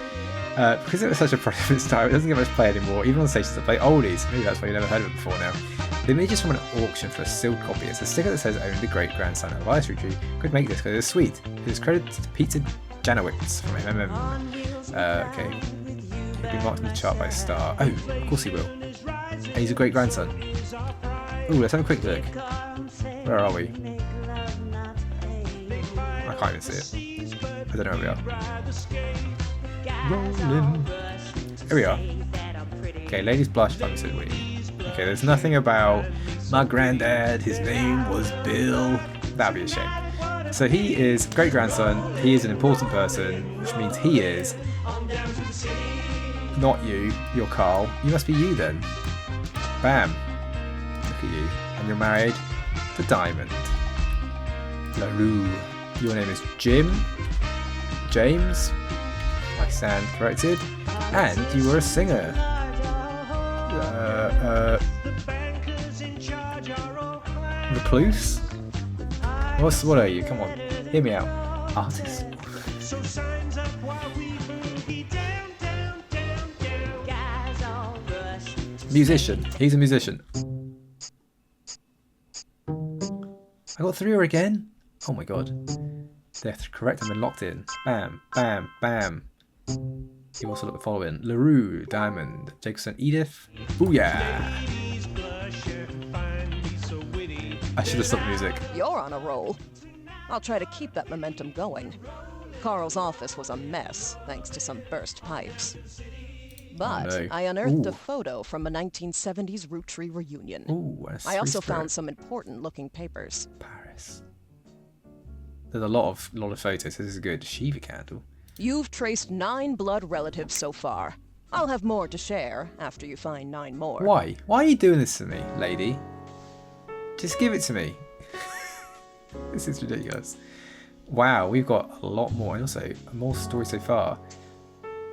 Speaker 1: Because it was such a product of its time, it doesn't get much play anymore, even on stations that play oldies. Maybe that's why you've never heard of it before now. The image is from an auction for a sealed copy. It's a sticker that says only the great grandson of Elias Roottree could make this because it's sweet. It is credited to Peter Janowitz from MMM. Okay. He'll be marked in the chart by a star. Oh, of course he will. And he's a great grandson. Ooh, let's have a quick look. Where are we? I can't even see it. I don't know where we are. Rolling. Here we are. Okay, Ladies Blush, Fun City. Okay, there's nothing about my granddad, his name was Bill. That'd be a shame. So he is great grandson, he is an important person, which means he is not you, you're Carl. You must be you then. Bam. Look at you. And you're married to Diamond. LaRue. Your name is Jim. James. I stand corrected. And you were a singer. Recluse? What are you? Come on. Hear me out. Artist. Musician. He's a musician. I got through her again? Oh my god. They're correct and been locked in. Bam, bam, bam. You also look the following. LaRue, Diamond, Jacobson, Edith. Booyah! I should have stopped the music.
Speaker 3: You're on a roll. I'll try to keep that momentum going. Carl's office was a mess, thanks to some burst pipes. But I unearthed a photo from a 1970s Roottree reunion. I also found some important-looking papers.
Speaker 1: Paris. There's a lot of photos. This is a good Shiva candle.
Speaker 3: You've traced 9 blood relatives so far. I'll have more to share after you find 9 more.
Speaker 1: Why? Why are you doing this to me, lady? Just give it to me. This is ridiculous. Wow, we've got a lot more, and also more stories so far.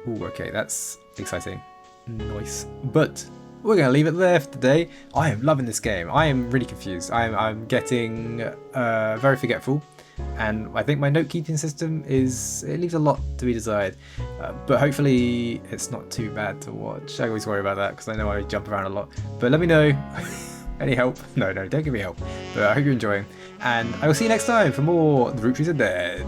Speaker 1: Ooh, okay, that's exciting. Nice. But we're going to leave it there for today. I am loving this game. I am really confused. I'm getting very forgetful. and I think my note keeping system it leaves a lot to be desired, but hopefully it's not too bad to watch. I always worry about that because I know I jump around a lot, but let me know. Any help? No, don't give me help. But I hope you're enjoying, and I will see you next time for more The Roottrees Are Dead.